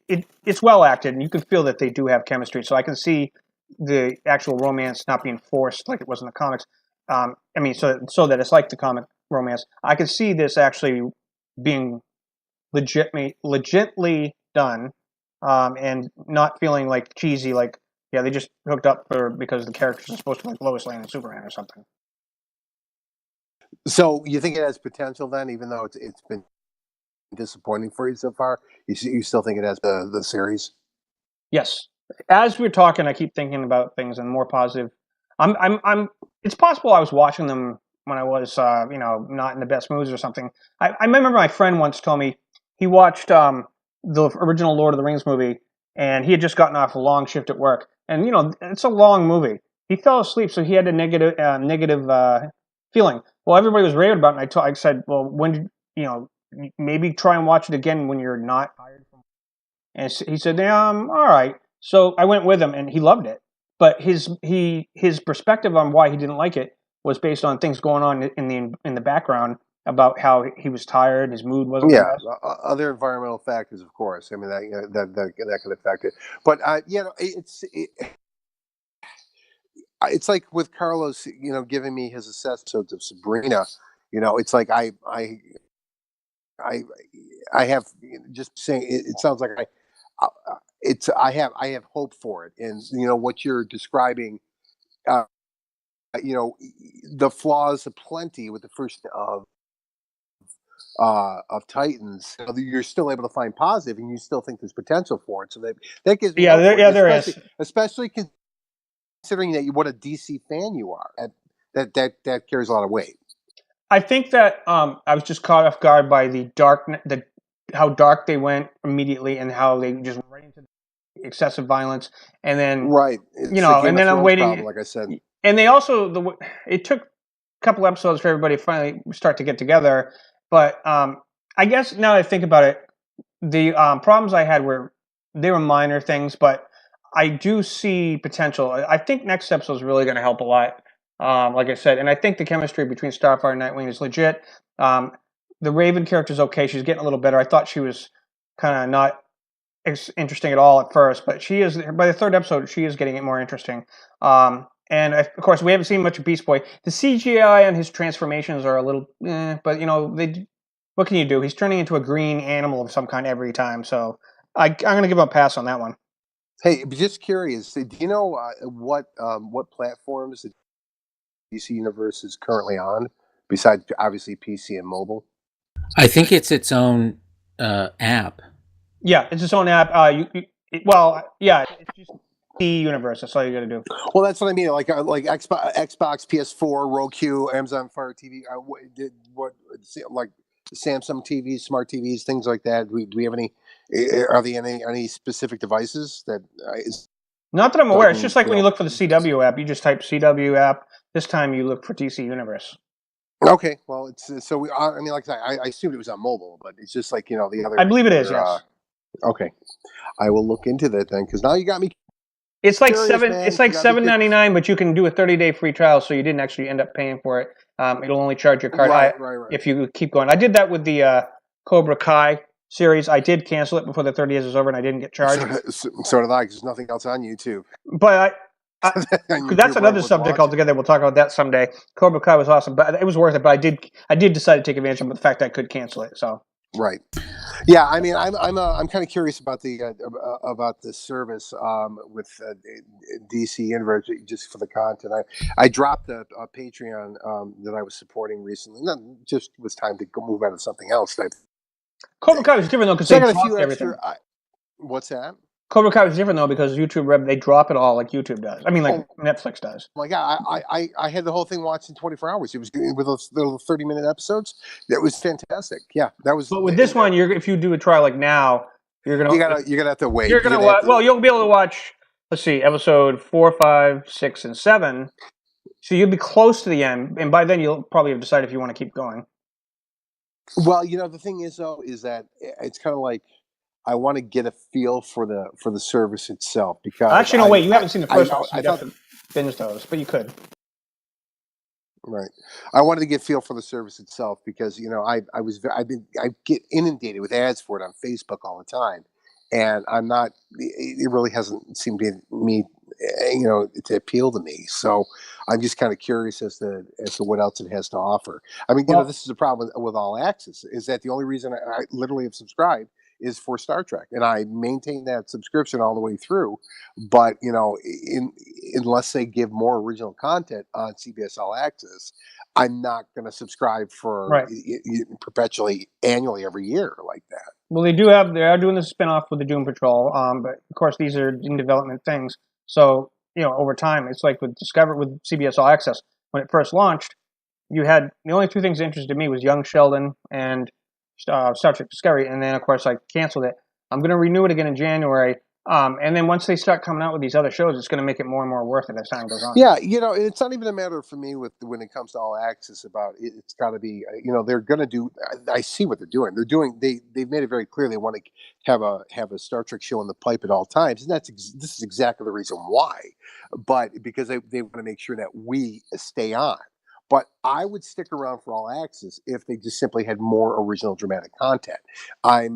it's well acted, and you can feel that they do have chemistry. So I can see the actual romance not being forced like it was in the comics. I mean, so that it's like the comic romance. I could see this actually being legitly done, and not feeling like cheesy, like, yeah, they just hooked up because the characters are supposed to be like Lois Lane and Superman or something. So you think it has potential then, even though it's been disappointing for you so far? You still think it has the series? Yes. As we're talking, I keep thinking about things and more positive. It's possible I was watching them when I was, not in the best moods or something. I remember my friend once told me he watched the original Lord of the Rings movie, and he had just gotten off a long shift at work, and it's a long movie. He fell asleep, so he had a negative feeling. Well, everybody was raving about it, and I said, well, when did maybe try and watch it again when you're not tired from. And he said, all right. So I went with him, and he loved it. But his perspective on why he didn't like it was based on things going on in the background about how he was tired, his mood wasn't. Yeah, other environmental factors, of course. I mean, that could affect it. But it's like with Carlos, giving me his assessments of Sabrina. It's like I have, just saying. It sounds like I have hope for it, and what you're describing. The flaws aplenty with the first of Titans. You're still able to find positive, and you still think there's potential for it. So that gives me hope for it, there is, especially considering that what a DC fan you are. That carries a lot of weight. I think that I was just caught off guard by how dark they went immediately, and how they just went right into excessive violence, and then right, and then I'm waiting. Problem, like I said, and they also it took a couple episodes for everybody to finally start to get together. But I guess now that I think about it, the problems I had were minor things, but I do see potential. I think next episode is really going to help a lot. Like I said, and I think the chemistry between Starfire and Nightwing is legit. The Raven character is okay; she's getting a little better. I thought she was kind of not interesting at all at first, but she is. By the third episode, she is getting it more interesting. And of course, we haven't seen much of Beast Boy. The CGI on his transformations are a little, but what can you do? He's turning into a green animal of some kind every time. So I'm going to give him a pass on that one. Hey, just curious. Do you know what platforms the DC Universe is currently on, besides obviously PC and mobile? I think it's its own app. Yeah, it's its own app. It's just the universe. That's all you got to do. Well, that's what I mean. Like Xbox, PS4, Roku, Amazon Fire TV. Like Samsung TVs, smart TVs, things like that. Do we have any? Are there any specific devices that? Not that I'm aware. It's just like when you look for the CW app, you just type CW app. This time you look for DC Universe. Okay, well, it's so we. I mean, like I assumed it was on mobile, but it's just like the other. I believe it is. Yes. Okay, I will look into that then, because now you got me. It's like $7.99, but you can do a 30-day free trial, so you didn't actually end up paying for it. It'll only charge your card right. if you keep going. I did that with the Cobra Kai series. I did cancel it before the 30 days was over, and I didn't get charged. So did I, because there's nothing else on YouTube. But That's another subject altogether. We'll talk about that someday. Cobra Kai was awesome, but it was worth it. But I did decide to take advantage of the fact that I could cancel it. So right, yeah. I mean, I'm kind of curious about the service with DC Universe just for the content. I dropped a Patreon that I was supporting recently. Not just was time to go move on to something else. Cobra Kai was different though because So they I got a dropped few everything. extra. What's that? Cobra Kai was different though because YouTube they drop it all like YouTube does. I mean, like Netflix does. Oh my God, I had the whole thing watched in 24 hours. It was good with those little 30-minute episodes. That was fantastic. Yeah, that was. But with this one, if you do a trial like now, you're gonna have to wait. You're gonna watch. Well, you'll be able to watch. Let's see, episode 4, 5, 6, and 7. So you'll be close to the end, and by then you'll probably have decided if you want to keep going. Well, the thing is though, is that it's kind of like I want to get a feel for the service itself because actually no, wait, you haven't seen the first one. So I thought binge those, but you could. Right. I wanted to get a feel for the service itself because I get inundated with ads for it on Facebook all the time, and I'm not. It really hasn't seemed to me, to appeal to me. So I'm just kind of curious as to what else it has to offer. I mean, this is a problem with All Access is that the only reason I literally have subscribed is for Star Trek, and I maintain that subscription all the way through. But unless they give more original content on CBS All Access, I'm not going to subscribe for perpetually, annually, every year like that. Well, they are doing the spinoff with the Doom Patrol, but of course these are in development things. So over time, it's like with CBS All Access when it first launched, you had the only two things that interested me was Young Sheldon and Star Trek Discovery, and then of course I canceled it. I'm going to renew it again in January, and then once they start coming out with these other shows, it's going to make it more and more worth it as time goes on. Yeah, it's not even a matter for me when it comes to All Access about it. It's got to be, they're going to do. I see what they're doing. They've made it very clear they want to have a Star Trek show in the pipe at all times, and this is exactly the reason why. But because they want to make sure that we stay on. But I would stick around for All Access if they just simply had more original dramatic content. I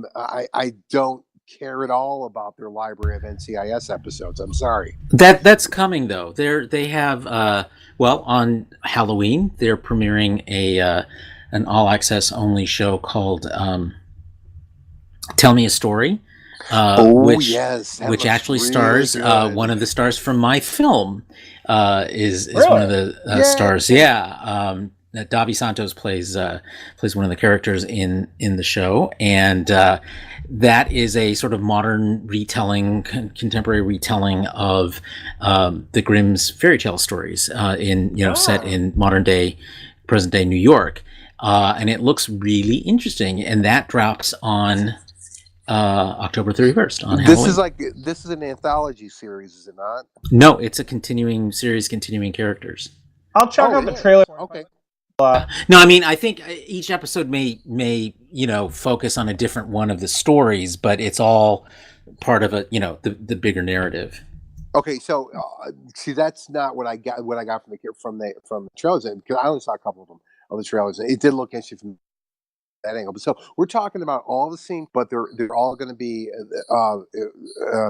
don't care at all about their library of NCIS episodes. I'm sorry. That's coming though. They have on Halloween they're premiering an All Access only show called Tell Me a Story. Which actually stars one of the stars from my film. Is really? One of the stars. Yeah. Davi Santos plays one of the characters in the show, and that is a sort of modern retelling, contemporary retelling of the Grimm's fairy tale stories set in present day New York, and it looks really interesting. And that drops on October 31st on Halloween. This is an anthology series, is it not? No, it's a continuing series, continuing characters. I'll check out the trailer. Okay. No, I mean, I think each episode may focus on a different one of the stories, but it's all part of the bigger narrative. Okay, so see, that's not what I got. What I got from the trailers, because I only saw a couple of the trailers. It did look interesting from that angle. But so we're talking about all the same, but they're all going to be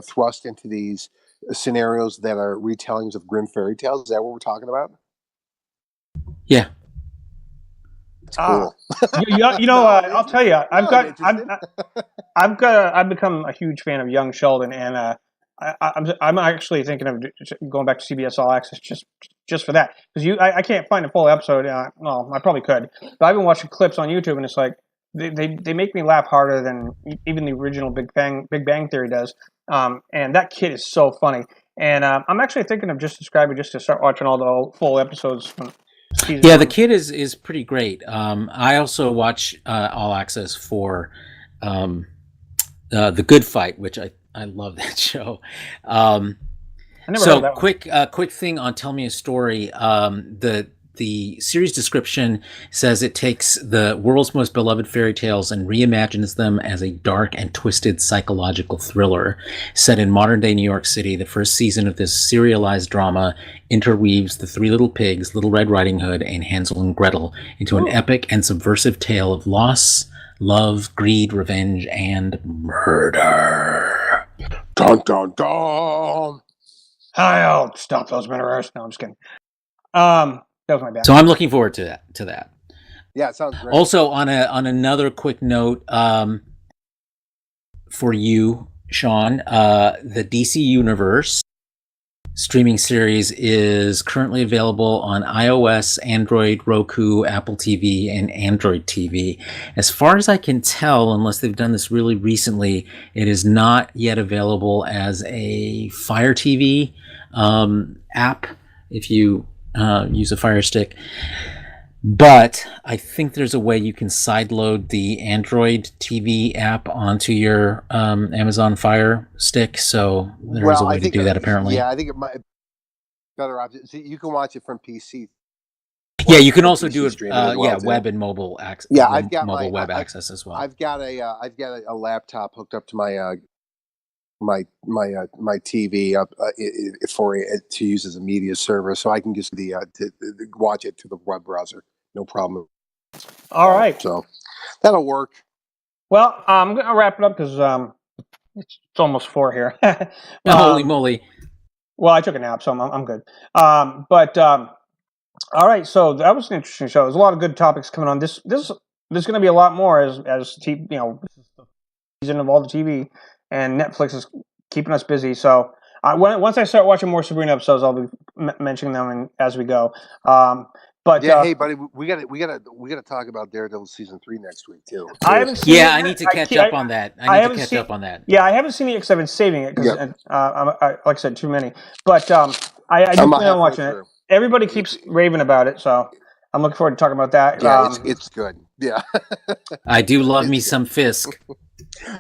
thrust into these scenarios that are retellings of Grimm fairy tales. Is that what we're talking about? Yeah. Cool. I'll tell you, I've become a huge fan of Young Sheldon, and I'm actually thinking of going back to CBS All Access just for that, because I can't find a full episode. Well, I probably could, but I've been watching clips on YouTube, and it's like they make me laugh harder than even the original Big Bang Theory does. And that kid is so funny, and I'm actually thinking of just subscribing just to start watching all the full episodes from. Yeah, the kid is pretty great. I also watch All Access for The Good Fight, which I love that show. Quick thing on Tell Me a Story. The series description says it takes the world's most beloved fairy tales and reimagines them as a dark and twisted psychological thriller set in modern-day New York City. The first season of this serialized drama interweaves the Three Little Pigs, Little Red Riding Hood, and Hansel and Gretel into an epic and subversive tale of loss, love, greed, revenge, and murder. Dun, dun, dun. I'll stop those mirrors. No, I'm just kidding. That was my bad. So I'm looking forward to that. Yeah, it sounds great. Also, on another quick note, for you, Shawn, the DC Universe streaming series is currently available on iOS, Android, Roku, Apple TV, and Android TV. As far as I can tell, unless they've done this really recently, it is not yet available as a Fire TV app if you use a Fire Stick. But I think there's a way you can sideload the Android TV app onto your Amazon Fire Stick. So there's a way to do that, apparently. Yeah, I think it might be better option. See, you can watch it from PC. Yeah, you can also do it. Well, web and mobile access. Yeah, I've got mobile web access as well. I've got a laptop hooked up to my TV up for it to use as a media server, so I can just to watch it through the web browser. No problem. All right. So that'll work. Well, I'm going to wrap it up because it's almost 4 here. Holy moly. Well, I took a nap, so I'm good. All right. So that was an interesting show. There's a lot of good topics coming on. There's going to be a lot more as this is the season of all the TV, and Netflix is keeping us busy. So once I start watching more Sabrina episodes, I'll be mentioning them as we go. But yeah, hey buddy, we got to talk about Daredevil season 3 next week too. I haven't seen I need to catch up on that. I need to catch up on that. Yeah, I haven't seen it because I've been saving it because, like I said, too many. But I do plan on watching it. Everybody keeps raving about it, so I'm looking forward to talking about that. Yeah, it's good. Yeah, I do love me some Fisk.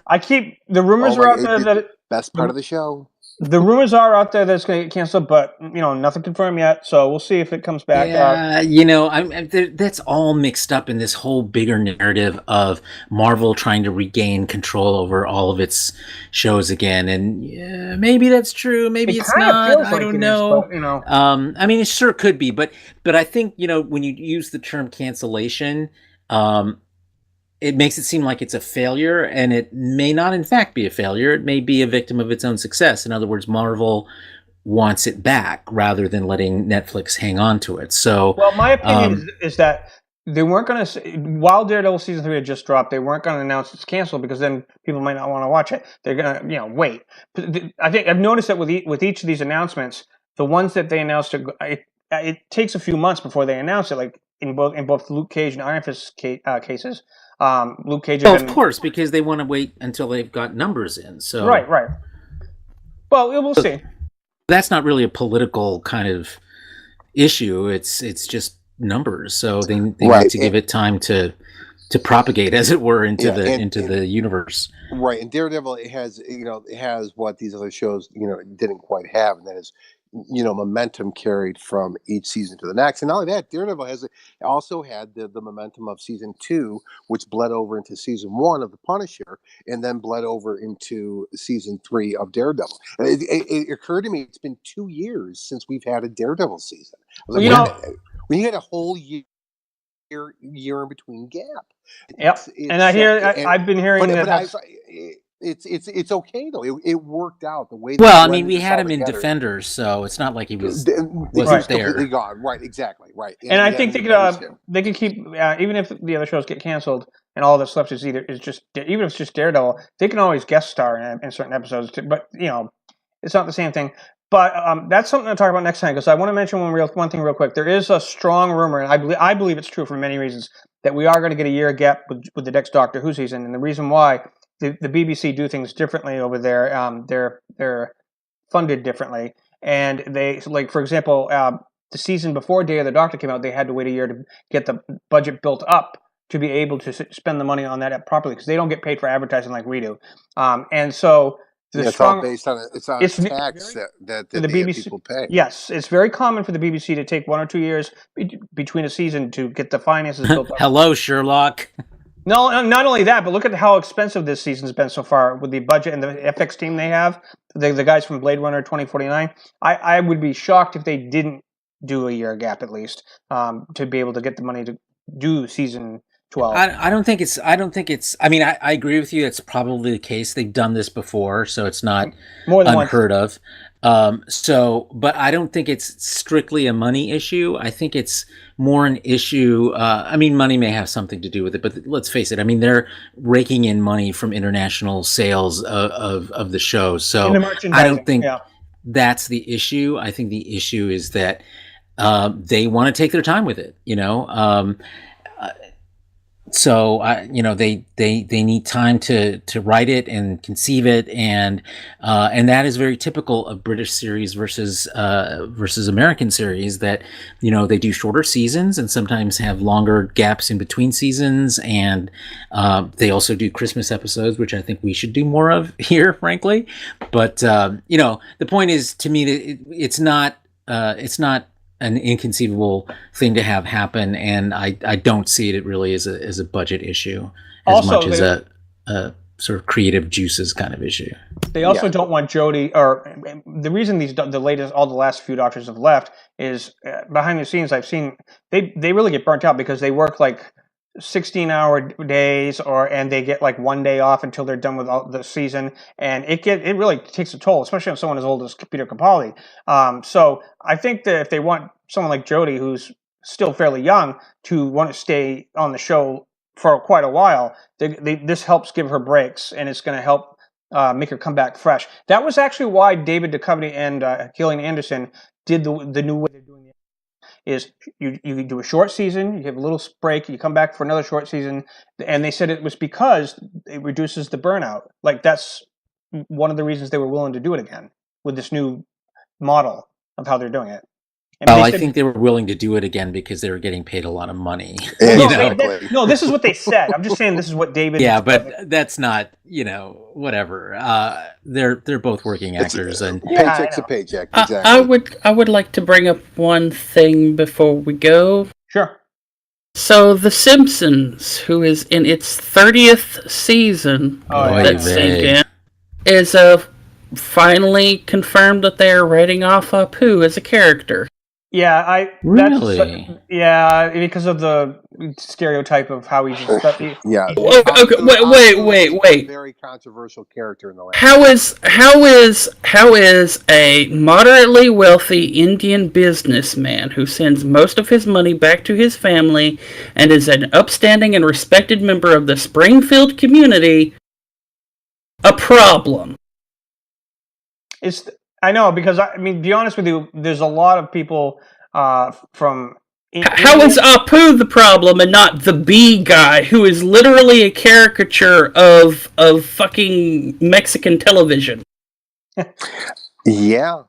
I keep the rumors are out there that best part of the show. The rumors are out there that it's going to get canceled, but nothing confirmed yet. So we'll see if it comes back. Yeah, that's all mixed up in this whole bigger narrative of Marvel trying to regain control over all of its shows again. And maybe that's true, maybe it's not. I don't know. But, I mean, it sure could be, but I think when you use the term cancellation, it makes it seem like it's a failure, and it may not, in fact, be a failure. It may be a victim of its own success. In other words, Marvel wants it back rather than letting Netflix hang on to it. So, well, my opinion is that they weren't going to, while Daredevil season 3 had just dropped, they weren't going to announce it's canceled because then people might not want to watch it. They're going to, wait. I think I've noticed that with each of these announcements, the ones that they announced, it takes a few months before they announce it. Like in both Luke Cage and Iron Fist cases. Luke Cage. Well, of course, because they want to wait until they've got numbers in. So right. Well, we'll see. That's not really a political kind of issue. It's just numbers. So they need to give it time to propagate, as it were, into the universe. Right, and Daredevil it has what these other shows didn't quite have, and that is momentum carried from each season to the next. And not only that, Daredevil also had the momentum of season 2, which bled over into season 1 of The Punisher, and then bled over into season 3 of Daredevil. And it occurred to me, it's been 2 years since we've had a Daredevil season. I was like, we had a whole year in between gap. Yep. And I've been hearing that. It's okay though. It worked out the way. Well, I mean, we had him in Defenders, so it's not like he wasn't there. Completely gone. Right, exactly. Right. And I think they could keep even if the other shows get canceled and all that's left is even if it's just Daredevil, they can always guest star in certain episodes. But it's not the same thing. But that's something to talk about next time because I want to mention one thing real quick. There is a strong rumor, and I believe it's true for many reasons, that we are going to get a year gap with the next Doctor Who season, and the reason why. The BBC do things differently over there. They're funded differently, and they for example, the season before Day of the Doctor came out, they had to wait a year to get the budget built up to be able to spend the money on that properly because they don't get paid for advertising like we do. And so it's all based on tax that the BBC people pay. Yes, it's very common for the BBC to take 1 or 2 years between a season to get the finances built up. Hello, Sherlock. No, not only that, but look at how expensive this season's been so far with the budget and the FX team they have. The guys from Blade Runner 2049. I would be shocked if they didn't do a year gap at least to be able to get the money to do season 12. I don't think it's. I mean, I agree with you. It's probably the case. They've done this before, so it's not More than unheard of. But I don't think it's strictly a money issue. I think it's more an issue. I mean, money may have something to do with it, but let's face it. I mean, they're raking in money from international sales of the show. So I don't think that's the issue. I think the issue is that they want to take their time with it. So they need time to write it and conceive it, and that is very typical of British series versus American series, that they do shorter seasons and sometimes have longer gaps in between seasons, and they also do Christmas episodes, which I think we should do more of here, frankly. But the point is, to me, that it's not an inconceivable thing to have happen, and I don't see it really as a budget issue as much as a sort of creative juices kind of issue. They also don't want Jodie, or the reason all the last few doctors have left is behind the scenes. I've seen they really get burnt out because they work like 16-hour days, and they get like one day off until they're done with the season, and it really takes a toll, especially on someone as old as Peter Capaldi. So I think that if they want someone like Jodie, who's still fairly young, to want to stay on the show for quite a while, this helps give her breaks, and it's going to help make her come back fresh. That was actually why David Duchovny and Gillian Anderson did the new way they're doing it. Is you do a short season, you have a little break, you come back for another short season, and they said it was because it reduces the burnout. Like, that's one of the reasons they were willing to do it again with this new model of how they're doing it. And I think they were willing to do it again because they were getting paid a lot of money. No, this is what they said. I'm just saying this is what David. Yeah, but that's not, whatever. They're both working actors, and paycheck's a paycheck. Exactly. I would like to bring up one thing before we go. Sure. So The Simpsons, who is in its 30th season, is finally confirmed that they are writing off Apu as a character. Yeah, really? Because of the stereotype of how he's just. Okay, wait. Very controversial character in the land. How is a moderately wealthy Indian businessman who sends most of his money back to his family and is an upstanding and respected member of the Springfield community a problem? I know, because to be honest with you, there's a lot of people from. How is Apu the problem and not the B guy, who is literally a caricature of fucking Mexican television? Yeah.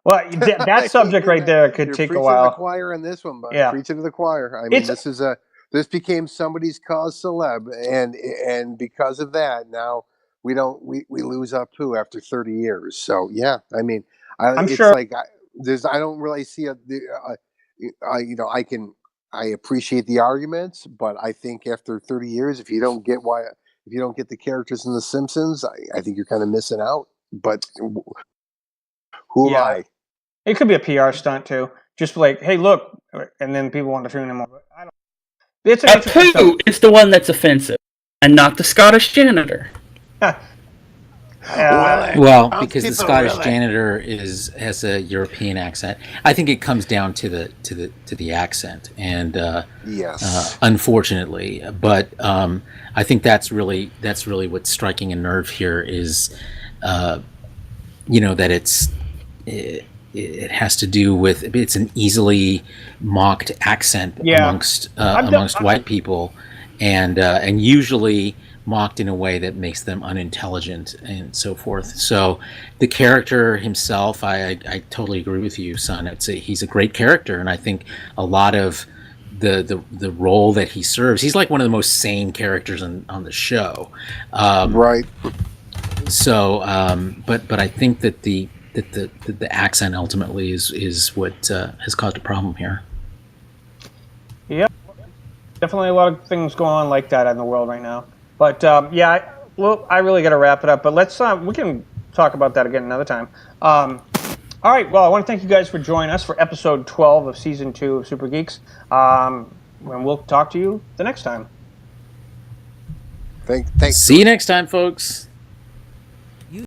Well, that subject right there could take a while. Preaching to the choir in this one, but preaching to the choir. I mean, this became somebody's cause celeb, and because of that, now we lose Apu after 30 years. So yeah, I mean, I'm sure. Like I don't really see I appreciate the arguments, but I think after 30 years, if you don't get the characters in The Simpsons, I think you're kind of missing out. But who am I? It could be a PR stunt too. Just like, hey, look, and then people want to tune him over. Apu is the one that's offensive, and not the Scottish janitor. Because the Scottish janitor has a European accent. I think it comes down to the accent, and yes, unfortunately, but I think that's really what's striking a nerve here is, that it has to do with it's an easily mocked accent amongst white people, and usually mocked in a way that makes them unintelligent and so forth. So the character himself, I totally agree with you, son. He's a great character, and I think a lot of the role that he serves, he's like one of the most sane characters on the show. Right. So, but I think that the accent ultimately is what has caused a problem here. Yep, definitely a lot of things going on like that in the world right now. But I really got to wrap it up. But let's we can talk about that again another time. All right. Well, I want to thank you guys for joining us for episode 12 of season 2 of Super Geeks. And we'll talk to you the next time. Thanks. See you next time, folks.